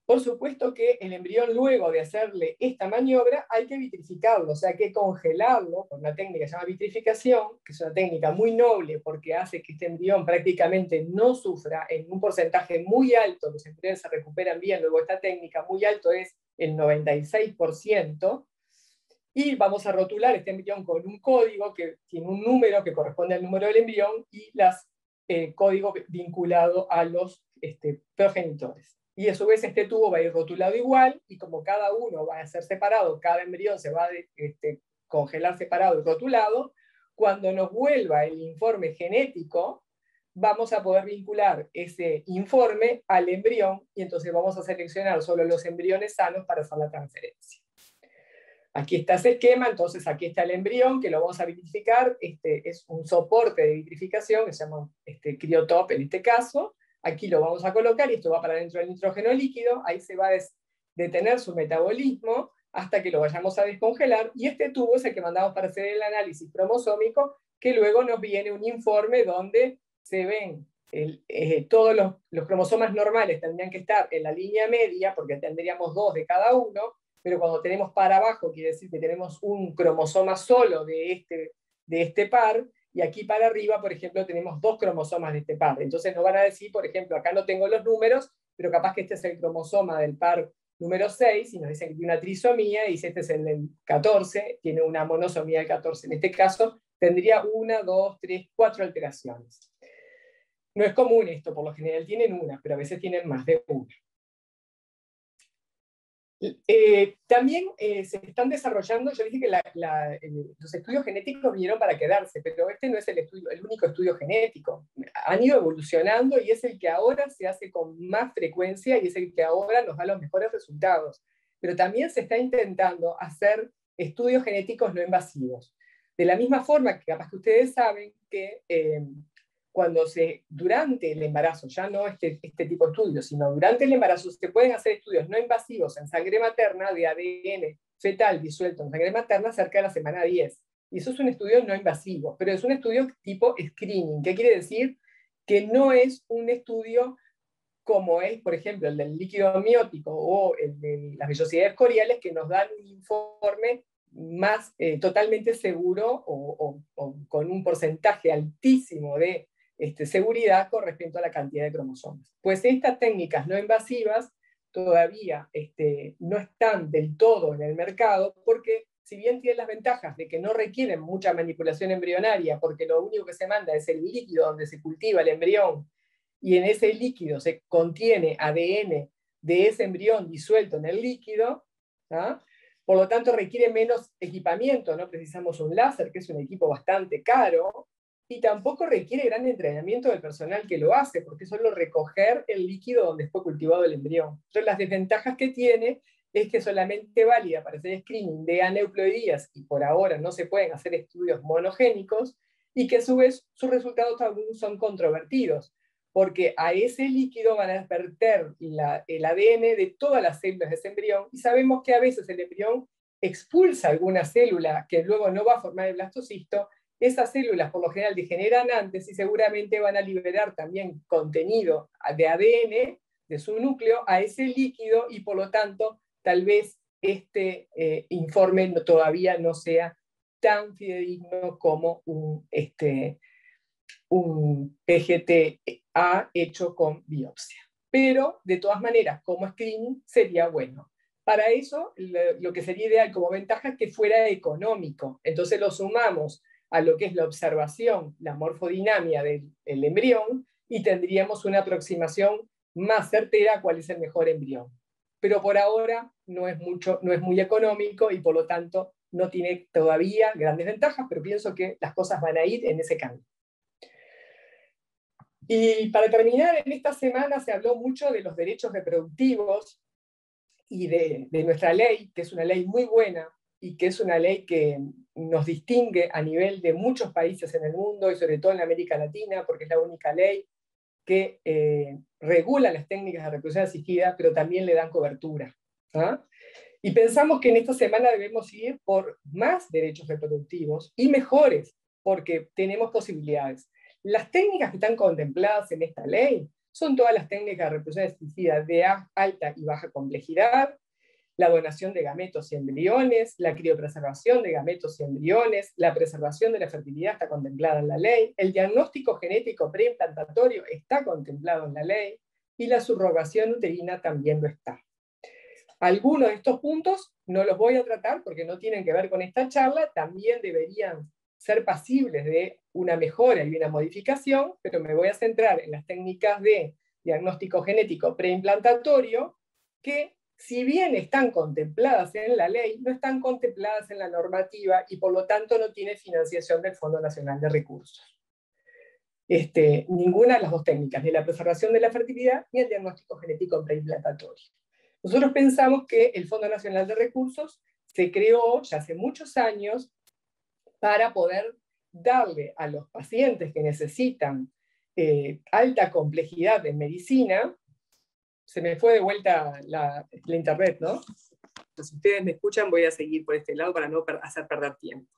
Por supuesto que el embrión, luego de hacerle esta maniobra, hay que vitrificarlo, o sea, hay que congelarlo con una técnica que se llama vitrificación, que es una técnica muy noble porque hace que este embrión prácticamente no sufra. En un porcentaje muy alto los embriones se recuperan bien. Luego esta técnica muy alto es el 96%, y vamos a rotular este embrión con un código que tiene un número que corresponde al número del embrión y código vinculado a los progenitores. Y a su vez este tubo va a ir rotulado igual, y como cada uno va a ser separado, cada embrión se va a congelar separado y rotulado, cuando nos vuelva el informe genético, vamos a poder vincular ese informe al embrión, y entonces vamos a seleccionar solo los embriones sanos para hacer la transferencia. Aquí está ese esquema, entonces aquí está el embrión, que lo vamos a vitrificar. Este es un soporte de vitrificación que se llama criotop en este caso. Aquí lo vamos a colocar y esto va para dentro del nitrógeno líquido. Ahí se va a detener su metabolismo hasta que lo vayamos a descongelar, y este tubo es el que mandamos para hacer el análisis cromosómico, que luego nos viene un informe donde se ven todos los cromosomas normales tendrían que estar en la línea media, porque tendríamos 2 de cada uno, pero cuando tenemos par abajo, quiere decir que tenemos un cromosoma solo de este par, y aquí para arriba, por ejemplo, tenemos 2 cromosomas de este par. Entonces nos van a decir, por ejemplo, acá no tengo los números, pero capaz que este es el cromosoma del par número 6, y nos dicen que tiene una trisomía, y dice este es el del 14, tiene una monosomía del 14. En este caso, tendría 1, 2, 3, 4 alteraciones. No es común esto, por lo general tienen una, pero a veces tienen más de una. También se están desarrollando, yo dije que los estudios genéticos vinieron para quedarse, pero este no es el único estudio genético. Han ido evolucionando y es el que ahora se hace con más frecuencia y es el que ahora nos da los mejores resultados. Pero también se está intentando hacer estudios genéticos no invasivos. De la misma forma que capaz que ustedes saben que cuando durante el embarazo, ya no este tipo de estudios, sino durante el embarazo, se pueden hacer estudios no invasivos en sangre materna de ADN fetal disuelto en sangre materna cerca de la semana 10. Y eso es un estudio no invasivo, pero es un estudio tipo screening. ¿Qué quiere decir? Que no es un estudio como es, por ejemplo, el del líquido amniótico o el de las vellosidades coriales, que nos dan un informe más totalmente seguro o con un porcentaje altísimo de seguridad con respecto a la cantidad de cromosomas. Pues estas técnicas no invasivas todavía no están del todo en el mercado, porque si bien tienen las ventajas de que no requieren mucha manipulación embrionaria, porque lo único que se manda es el líquido donde se cultiva el embrión, y en ese líquido se contiene ADN de ese embrión disuelto en el líquido, ¿ah? Por lo tanto requiere menos equipamiento, no precisamos un láser, que es un equipo bastante caro, y tampoco requiere gran entrenamiento del personal que lo hace, porque es solo recoger el líquido donde fue cultivado el embrión. Entonces, las desventajas que tiene es que solamente válida para hacer screening de aneuploidías, y por ahora no se pueden hacer estudios monogénicos, y que a su vez sus resultados aún son controvertidos, porque a ese líquido van a verter el ADN de todas las células de ese embrión, y sabemos que a veces el embrión expulsa alguna célula que luego no va a formar el blastocisto. Esas células por lo general degeneran antes y seguramente van a liberar también contenido de ADN de su núcleo a ese líquido, y por lo tanto tal vez este informe todavía no sea tan fidedigno como un PGT-A hecho con biopsia. Pero de todas maneras, como screening sería bueno. Para eso, lo que sería ideal como ventaja es que fuera económico. Entonces lo sumamos a lo que es la observación, la morfodinamia del embrión, y tendríamos una aproximación más certera a cuál es el mejor embrión. Pero por ahora no es muy económico, y por lo tanto no tiene todavía grandes ventajas, pero pienso que las cosas van a ir en ese camino. Y para terminar, en esta semana se habló mucho de los derechos reproductivos y de nuestra ley, que es una ley muy buena y que es una ley que nos distingue a nivel de muchos países en el mundo y sobre todo en América Latina, porque es la única ley que regula las técnicas de reproducción asistida, pero también le dan cobertura. ¿Ah? Y pensamos que en esta semana debemos ir por más derechos reproductivos y mejores, porque tenemos posibilidades. Las técnicas que están contempladas en esta ley son todas las técnicas de reproducción asistida de alta y baja complejidad, la donación de gametos y embriones, la criopreservación de gametos y embriones, la preservación de la fertilidad está contemplada en la ley, el diagnóstico genético preimplantatorio está contemplado en la ley, y la subrogación uterina también lo está. Algunos de estos puntos no los voy a tratar porque no tienen que ver con esta charla, también deberían ser pasibles de una mejora y una modificación, pero me voy a centrar en las técnicas de diagnóstico genético preimplantatorio, que si bien están contempladas en la ley, no están contempladas en la normativa y por lo tanto no tiene financiación del Fondo Nacional de Recursos. Ninguna de las dos técnicas, ni la preservación de la fertilidad ni el diagnóstico genético preimplantatorio. Nosotros pensamos que el Fondo Nacional de Recursos se creó ya hace muchos años para poder darle a los pacientes que necesitan alta complejidad en medicina. Se me fue de vuelta la internet, ¿no? Si ustedes me escuchan, voy a seguir por este lado para no hacer perder tiempo.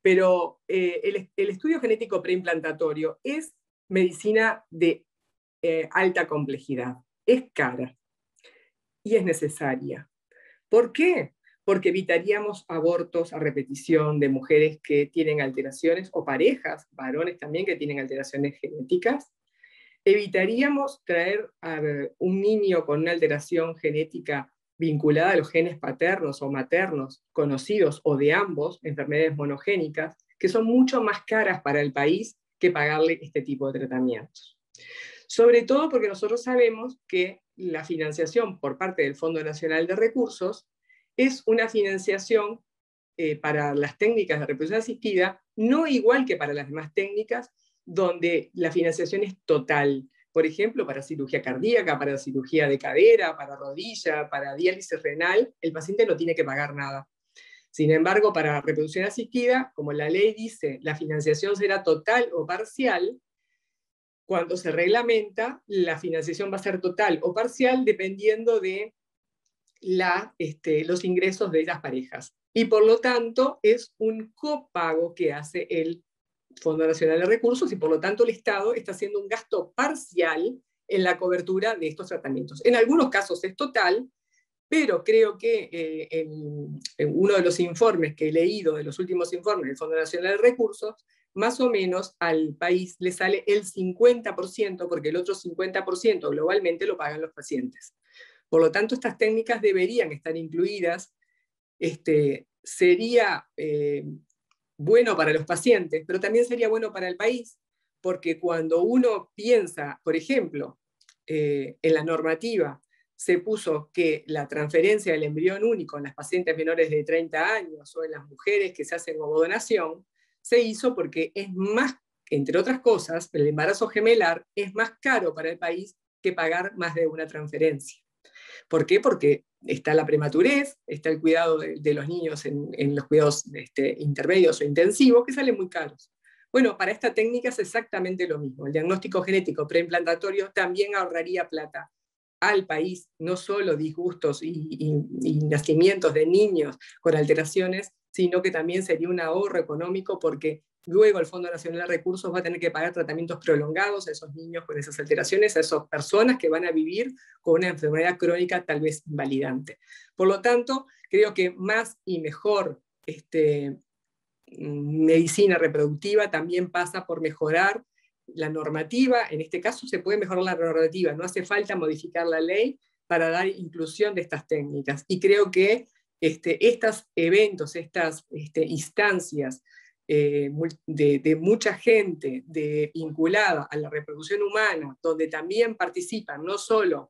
Pero el estudio genético preimplantatorio es medicina de alta complejidad, es cara y es necesaria. ¿Por qué? Porque evitaríamos abortos a repetición de mujeres que tienen alteraciones, o parejas, varones también que tienen alteraciones genéticas. Evitaríamos traer a un niño con una alteración genética vinculada a los genes paternos o maternos conocidos o de ambos, enfermedades monogénicas, que son mucho más caras para el país que pagarle este tipo de tratamientos. Sobre todo porque nosotros sabemos que la financiación por parte del Fondo Nacional de Recursos es una financiación para las técnicas de reproducción asistida, no igual que para las demás técnicas, donde la financiación es total. Por ejemplo, para cirugía cardíaca, para cirugía de cadera, para rodilla, para diálisis renal, el paciente no tiene que pagar nada. Sin embargo, para reproducción asistida, como la ley dice, la financiación será total o parcial. Cuando se reglamenta, la financiación va a ser total o parcial dependiendo de los ingresos de las parejas. Y por lo tanto, es un copago que hace el Fondo Nacional de Recursos y por lo tanto el Estado está haciendo un gasto parcial en la cobertura de estos tratamientos. En algunos casos es total, pero creo que en uno de los informes que he leído, de los últimos informes del Fondo Nacional de Recursos, más o menos al país le sale el 50%, porque el otro 50% globalmente lo pagan los pacientes. Por lo tanto, estas técnicas deberían estar incluidas. Sería bueno para los pacientes, pero también sería bueno para el país, porque cuando uno piensa, por ejemplo, en la normativa, se puso que la transferencia del embrión único en las pacientes menores de 30 años o en las mujeres que se hacen ovodonación, se hizo porque es más, entre otras cosas, el embarazo gemelar es más caro para el país que pagar más de una transferencia. ¿Por qué? Porque está la prematurez, está el cuidado de los niños en los cuidados intermedios o intensivos, que salen muy caros. Bueno, para esta técnica es exactamente lo mismo. El diagnóstico genético preimplantatorio también ahorraría plata al país, no solo disgustos y nacimientos de niños con alteraciones, sino que también sería un ahorro económico porque luego el Fondo Nacional de Recursos va a tener que pagar tratamientos prolongados a esos niños con esas alteraciones, a esas personas que van a vivir con una enfermedad crónica tal vez invalidante. Por lo tanto, creo que más y mejor medicina reproductiva también pasa por mejorar la normativa. En este caso se puede mejorar la normativa, no hace falta modificar la ley para dar inclusión de estas técnicas. Y creo que estos eventos, estas instancias de mucha gente vinculada a la reproducción humana, donde también participan no solo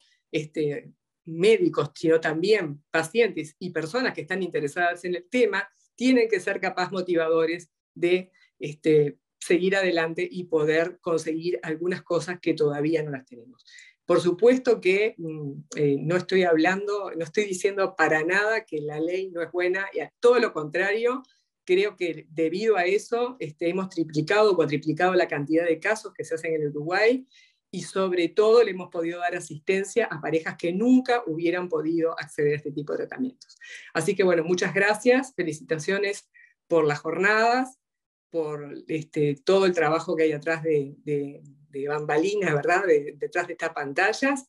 médicos, sino también pacientes y personas que están interesadas en el tema, tienen que ser capaces motivadores de seguir adelante y poder conseguir algunas cosas que todavía no las tenemos. Por supuesto que no estoy diciendo para nada que la ley no es buena, y a todo lo contrario, creo que debido a eso hemos triplicado o cuatriplicado la cantidad de casos que se hacen en el Uruguay, y sobre todo le hemos podido dar asistencia a parejas que nunca hubieran podido acceder a este tipo de tratamientos. Así que bueno, muchas gracias, felicitaciones por las jornadas, todo el trabajo que hay atrás de bambalinas, ¿verdad? Detrás de estas pantallas,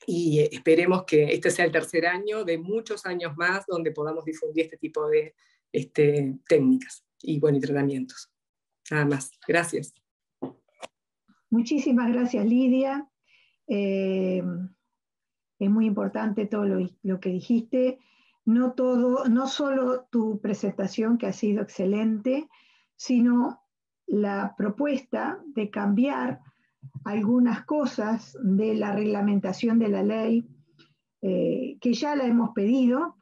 y esperemos que este sea el tercer año de muchos años más donde podamos difundir este tipo de técnicas y tratamientos. Nada más. Gracias. Muchísimas gracias, Lidia. Es muy importante todo lo que dijiste. No solo tu presentación, que ha sido excelente, sino la propuesta de cambiar algunas cosas de la reglamentación de la ley, que ya la hemos pedido,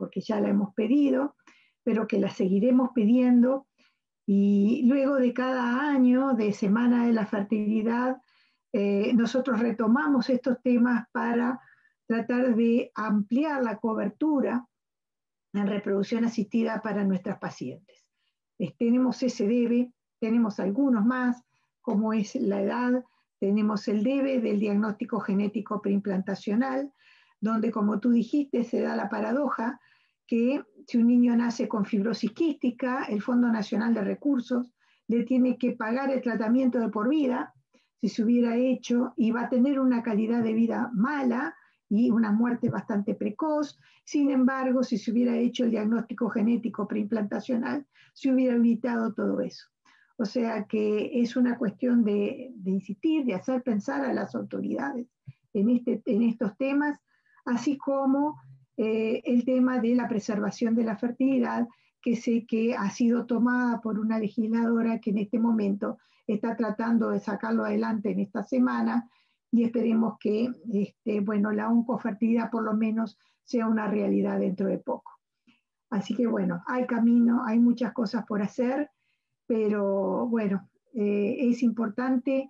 pero que la seguiremos pidiendo, y luego de cada año de Semana de la Fertilidad, nosotros retomamos estos temas para tratar de ampliar la cobertura en reproducción asistida para nuestras pacientes. Tenemos ese debe, tenemos algunos más, como es la edad, tenemos el debe del diagnóstico genético preimplantacional, donde, como tú dijiste, se da la paradoja que si un niño nace con fibrosis quística, el Fondo Nacional de Recursos le tiene que pagar el tratamiento de por vida, si se hubiera hecho, y va a tener una calidad de vida mala y una muerte bastante precoz. Sin embargo, si se hubiera hecho el diagnóstico genético preimplantacional, se hubiera evitado todo eso. O sea que es una cuestión de insistir, de hacer pensar a las autoridades en estos temas, así como el tema de la preservación de la fertilidad, que sé que ha sido tomada por una legisladora que en este momento está tratando de sacarlo adelante en esta semana, y esperemos que la oncofertilidad por lo menos sea una realidad dentro de poco. Así que hay camino, hay muchas cosas por hacer, pero es importante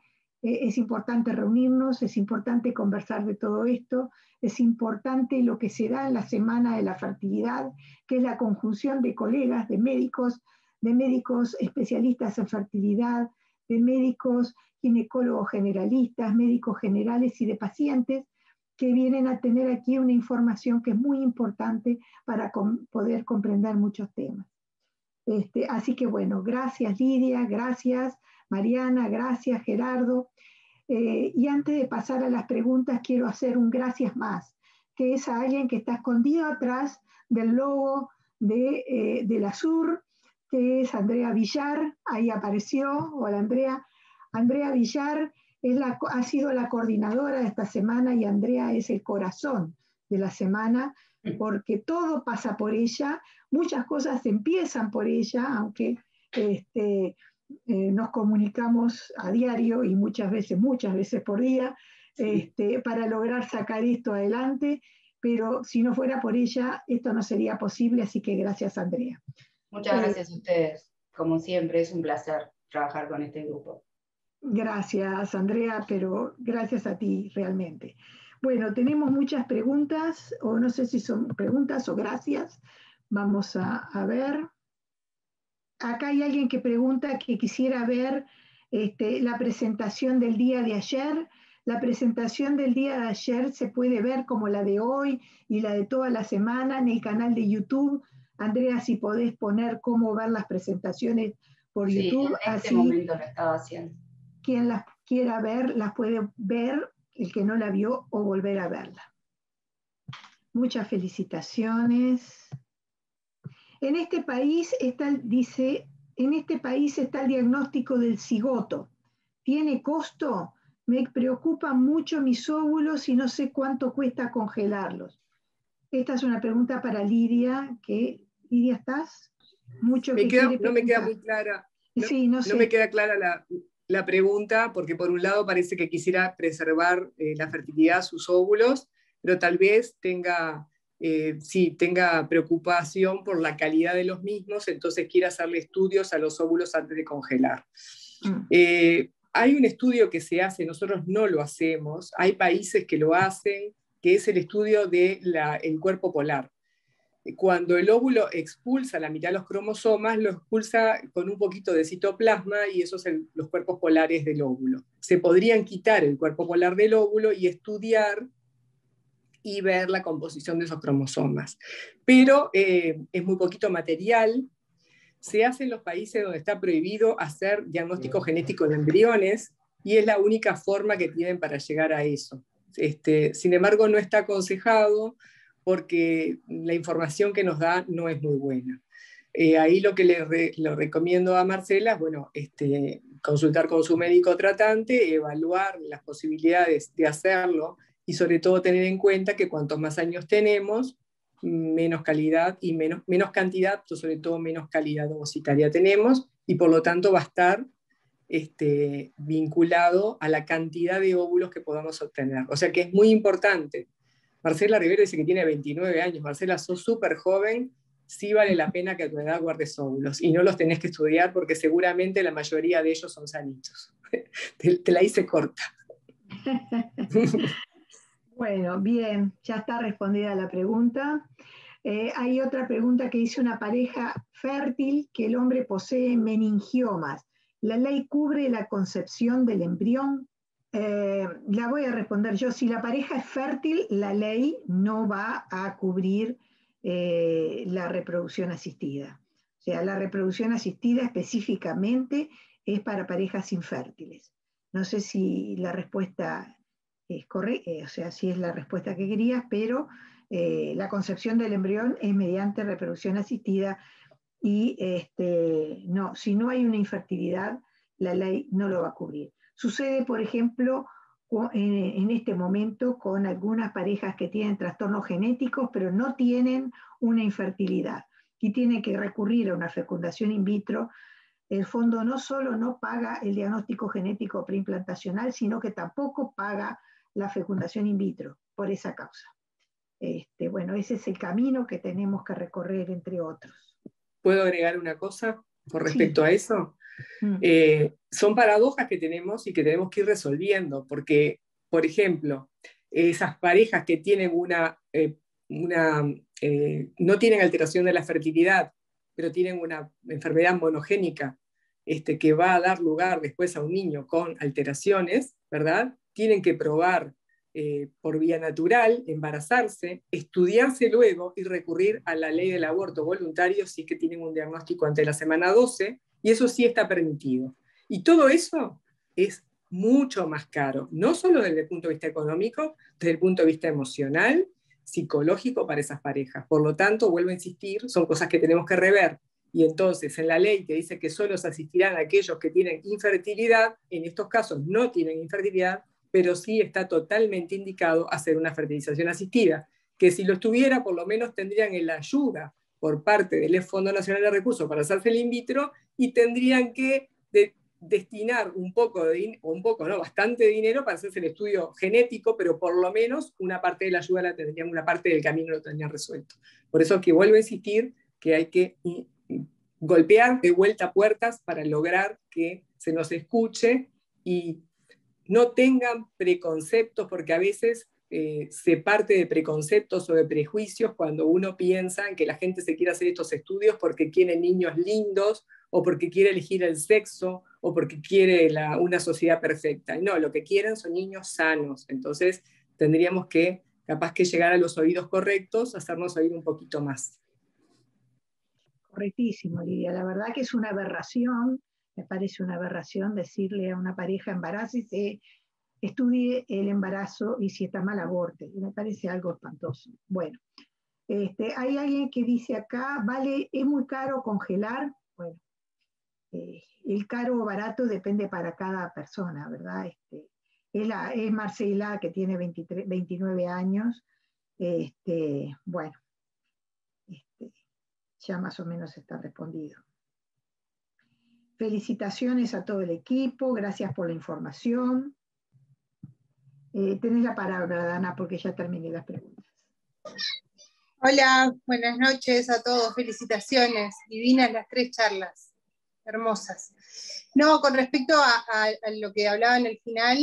reunirnos, es importante conversar de todo esto, es importante lo que se da en la Semana de la Fertilidad, que es la conjunción de colegas, de médicos especialistas en fertilidad, de médicos ginecólogos generalistas, médicos generales y de pacientes, que vienen a tener aquí una información que es muy importante para poder comprender muchos temas. Así que gracias Lidia, gracias Mariana, gracias Gerardo. Y antes de pasar a las preguntas, quiero hacer un gracias más, que es a alguien que está escondido atrás del logo de la SUR, que es Andrea Villar. Ahí apareció. Hola Andrea. Andrea Villar ha sido la coordinadora de esta semana, y Andrea es el corazón de la semana, porque todo pasa por ella, muchas cosas empiezan por ella, aunque nos comunicamos a diario y muchas veces por día, para lograr sacar esto adelante, pero si no fuera por ella, esto no sería posible, así que gracias Andrea. Muchas gracias a ustedes, como siempre, es un placer trabajar con este grupo. Gracias Andrea, pero gracias a ti realmente. Tenemos muchas preguntas, o no sé si son preguntas o gracias. Vamos a ver. Acá hay alguien que pregunta que quisiera ver la presentación del día de ayer. La presentación del día de ayer se puede ver, como la de hoy y la de toda la semana, en el canal de YouTube. Andrea, si podés poner cómo ver las presentaciones por YouTube. En este momento lo estaba haciendo. Quien las quiera ver, las puede ver, el que no la vio, o volver a verla. Muchas felicitaciones. En este país está el diagnóstico del cigoto. ¿Tiene costo? Me preocupan mucho mis óvulos y no sé cuánto cuesta congelarlos. Esta es una pregunta para Lidia. Lidia, ¿estás? No me queda muy clara. No me queda clara la pregunta, porque por un lado parece que quisiera preservar la fertilidad de sus óvulos, pero tal vez tenga preocupación por la calidad de los mismos, entonces quiera hacerle estudios a los óvulos antes de congelar. Hay un estudio que se hace, nosotros no lo hacemos, hay países que lo hacen, que es el estudio del cuerpo polar. Cuando el óvulo expulsa la mitad de los cromosomas, lo expulsa con un poquito de citoplasma, y esos son los cuerpos polares del óvulo. Se podrían quitar el cuerpo polar del óvulo y estudiar y ver la composición de esos cromosomas. Pero es muy poquito material, se hace en los países donde está prohibido hacer diagnóstico genético de embriones y es la única forma que tienen para llegar a eso. Sin embargo, no está aconsejado porque la información que nos da no es muy buena. Ahí lo que le recomiendo a Marcela es, bueno, consultar con su médico tratante, evaluar las posibilidades de hacerlo y sobre todo tener en cuenta que cuantos más años tenemos, menos calidad y menos cantidad, pero sobre todo menos calidad ovocitaria tenemos, y por lo tanto va a estar vinculado a la cantidad de óvulos que podamos obtener. O sea que es muy importante. Marcela Rivero dice que tiene 29 años. Marcela, sos súper joven, sí vale la pena que a tu edad guardes óvulos, y no los tenés que estudiar porque seguramente la mayoría de ellos son sanitos. Te la hice corta. Bueno, bien, ya está respondida la pregunta. Hay otra pregunta que dice: una pareja fértil que el hombre posee meningiomas, ¿la ley cubre la concepción del embrión? La voy a responder yo. Si la pareja es fértil, la ley no va a cubrir la reproducción asistida. O sea, la reproducción asistida específicamente es para parejas infértiles. No sé si la respuesta es correcta, o sea, si es la respuesta que querías, pero la concepción del embrión es mediante reproducción asistida y no, si no hay una infertilidad, la ley no lo va a cubrir. Sucede, por ejemplo, en este momento con algunas parejas que tienen trastornos genéticos, pero no tienen una infertilidad y tienen que recurrir a una fecundación in vitro. El fondo no solo no paga el diagnóstico genético preimplantacional, sino que tampoco paga la fecundación in vitro por esa causa. Bueno, ese es el camino que tenemos que recorrer, entre otros. ¿Puedo agregar una cosa con respecto a eso? Son paradojas que tenemos y que tenemos que ir resolviendo, porque, por ejemplo, esas parejas que tienen no tienen alteración de la fertilidad, pero tienen una enfermedad monogénica que va a dar lugar después a un niño con alteraciones, ¿verdad? Tienen que probar por vía natural, embarazarse, estudiarse luego y recurrir a la ley del aborto voluntario si es que tienen un diagnóstico ante la semana 12, y eso sí está permitido. Y todo eso es mucho más caro, no solo desde el punto de vista económico, desde el punto de vista emocional, psicológico para esas parejas. Por lo tanto, vuelvo a insistir, son cosas que tenemos que rever. Y entonces, en la ley que dice que solo se asistirán a aquellos que tienen infertilidad, en estos casos no tienen infertilidad, pero sí está totalmente indicado hacer una fertilización asistida, que si lo estuviera, por lo menos tendrían la ayuda por parte del Fondo Nacional de Recursos para hacerse el in vitro, y tendrían que destinar bastante dinero para hacerse el estudio genético, pero por lo menos una parte de la ayuda la tendrían, una parte del camino lo tendrían resuelto. Por eso que vuelvo a insistir que hay que golpear de vuelta puertas para lograr que se nos escuche y no tengan preconceptos, porque a veces se parte de preconceptos o de prejuicios cuando uno piensa en que la gente se quiere hacer estos estudios porque quiere niños lindos, o porque quiere elegir el sexo, o porque quiere una sociedad perfecta. No, lo que quieren son niños sanos. Entonces tendríamos que, capaz que llegar a los oídos correctos, hacernos oír un poquito más. Correctísimo, Lidia. La verdad que es una aberración, me parece una aberración decirle a una pareja embarácese, estudie el embarazo y si está mal aborte. Me parece algo espantoso. Bueno, hay alguien que dice acá, vale, es muy caro congelar. Bueno, el caro o barato depende para cada persona, ¿verdad? Es Marcela, que tiene 29 años. Bueno, ya más o menos está respondido. Felicitaciones a todo el equipo, gracias por la información. Tenés la palabra, Dana, porque ya terminé las preguntas. Hola, buenas noches a todos, felicitaciones, divinas las 3 charlas, hermosas. No, con respecto a lo que hablaba en el final,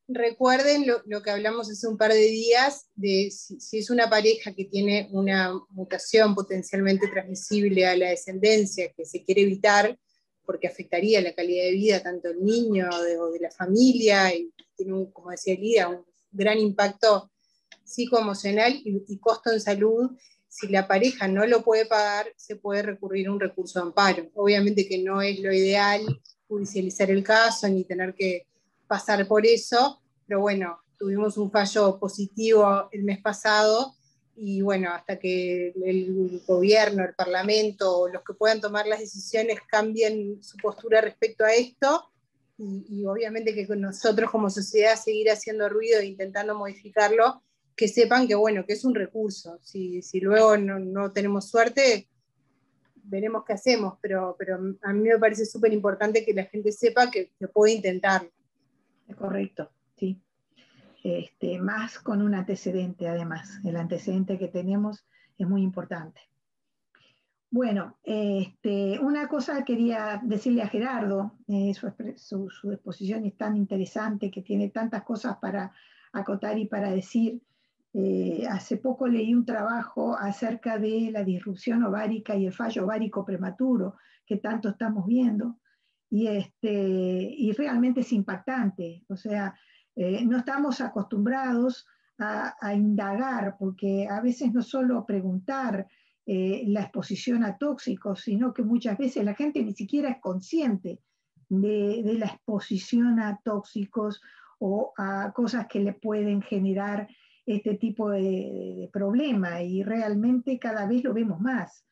recuerden lo que hablamos hace un par de días, de si es una pareja que tiene una mutación potencialmente transmisible a la descendencia que se quiere evitar, porque afectaría la calidad de vida tanto del niño o de la familia, y tiene, como decía Lidia, un gran impacto psicoemocional y costo en salud. si la pareja no lo puede pagar, se puede recurrir a un recurso de amparo. Obviamente que no es lo ideal judicializar el caso ni tener que pasar por eso, pero bueno, tuvimos un fallo positivo el mes pasado y bueno, hasta que el gobierno, el parlamento, los que puedan tomar las decisiones cambien su postura respecto a esto, y obviamente que nosotros como sociedad seguir haciendo ruido e intentando modificarlo, que sepan que bueno, que es un recurso. Si luego no tenemos suerte, veremos qué hacemos, pero a mí me parece súper importante que la gente sepa que puede intentarlo. Es correcto, sí. Más con un antecedente, además. El antecedente que tenemos es muy importante. Bueno, una cosa quería decirle a Gerardo, su exposición es tan interesante, que tiene tantas cosas para acotar y para decir. Hace poco leí un trabajo acerca de la disrupción ovárica y el fallo ovárico prematuro que tanto estamos viendo, y realmente es impactante. O sea, no estamos acostumbrados a indagar, porque a veces no solo preguntar la exposición a tóxicos, sino que muchas veces la gente ni siquiera es consciente de la exposición a tóxicos o a cosas que le pueden generar este tipo de problema, y realmente cada vez lo vemos más.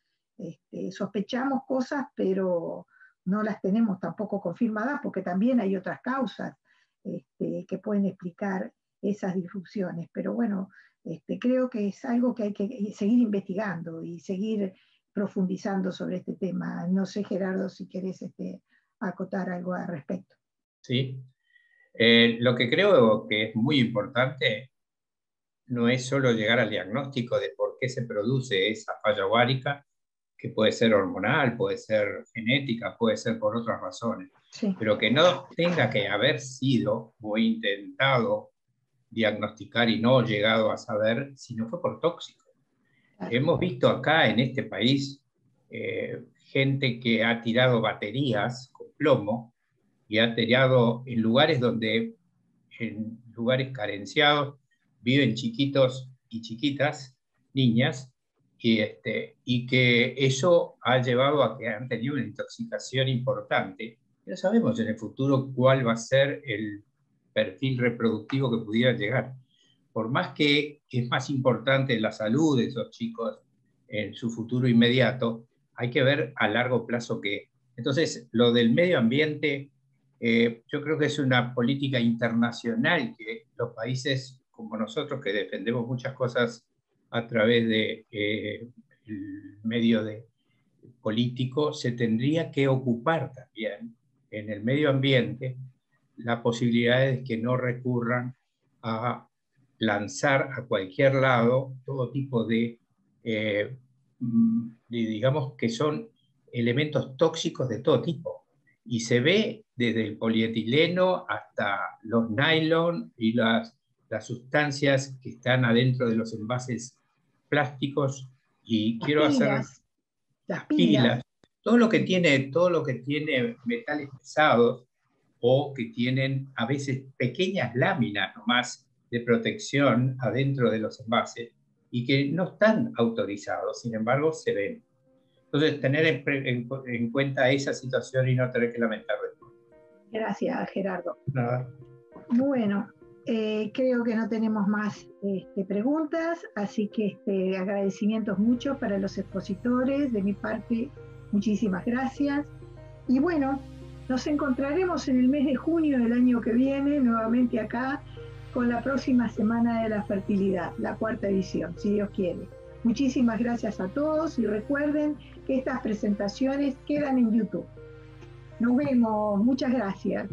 Sospechamos cosas, pero no las tenemos tampoco confirmadas, porque también hay otras causas que pueden explicar esas disrupciones. Pero bueno, creo que es algo que hay que seguir investigando y seguir profundizando sobre este tema. No sé, Gerardo, si querés acotar algo al respecto. Sí. Lo que creo que es muy importante no es solo llegar al diagnóstico de por qué se produce esa falla ovárica, que puede ser hormonal, puede ser genética, puede ser por otras razones, sí, pero que no tenga que haber sido o intentado diagnosticar y no llegado a saber si no fue por tóxico. Claro. Hemos visto acá en este país gente que ha tirado baterías con plomo y ha tirado en lugares en lugares carenciados, viven chiquitos y chiquitas, niñas, y que eso ha llevado a que han tenido una intoxicación importante. No sabemos en el futuro cuál va a ser el perfil reproductivo que pudiera llegar. Por más que es más importante la salud de esos chicos en su futuro inmediato, hay que ver a largo plazo qué. Entonces, lo del medio ambiente, yo creo que es una política internacional que los países como nosotros, que defendemos muchas cosas a través del medio político, se tendría que ocupar también en el medio ambiente la posibilidad de que no recurran a lanzar a cualquier lado todo tipo de digamos que son elementos tóxicos de todo tipo. Y se ve desde el polietileno hasta los nylon y las sustancias que están adentro de los envases plásticos. Y quiero hacer las pilas, todo lo que tiene metales pesados o que tienen a veces pequeñas láminas nomás de protección adentro de los envases y que no están autorizados, sin embargo se ven. Entonces, tener en cuenta esa situación y no tener que lamentar después. Gracias, Gerardo. Nada. Bueno, creo que no tenemos más preguntas, así que agradecimientos muchos para los expositores. De mi parte, muchísimas gracias. Y bueno, nos encontraremos en el mes de junio del año que viene, nuevamente acá, con la próxima Semana de la Fertilidad, la 4ª edición, si Dios quiere. Muchísimas gracias a todos y recuerden que estas presentaciones quedan en YouTube. Nos vemos, muchas gracias.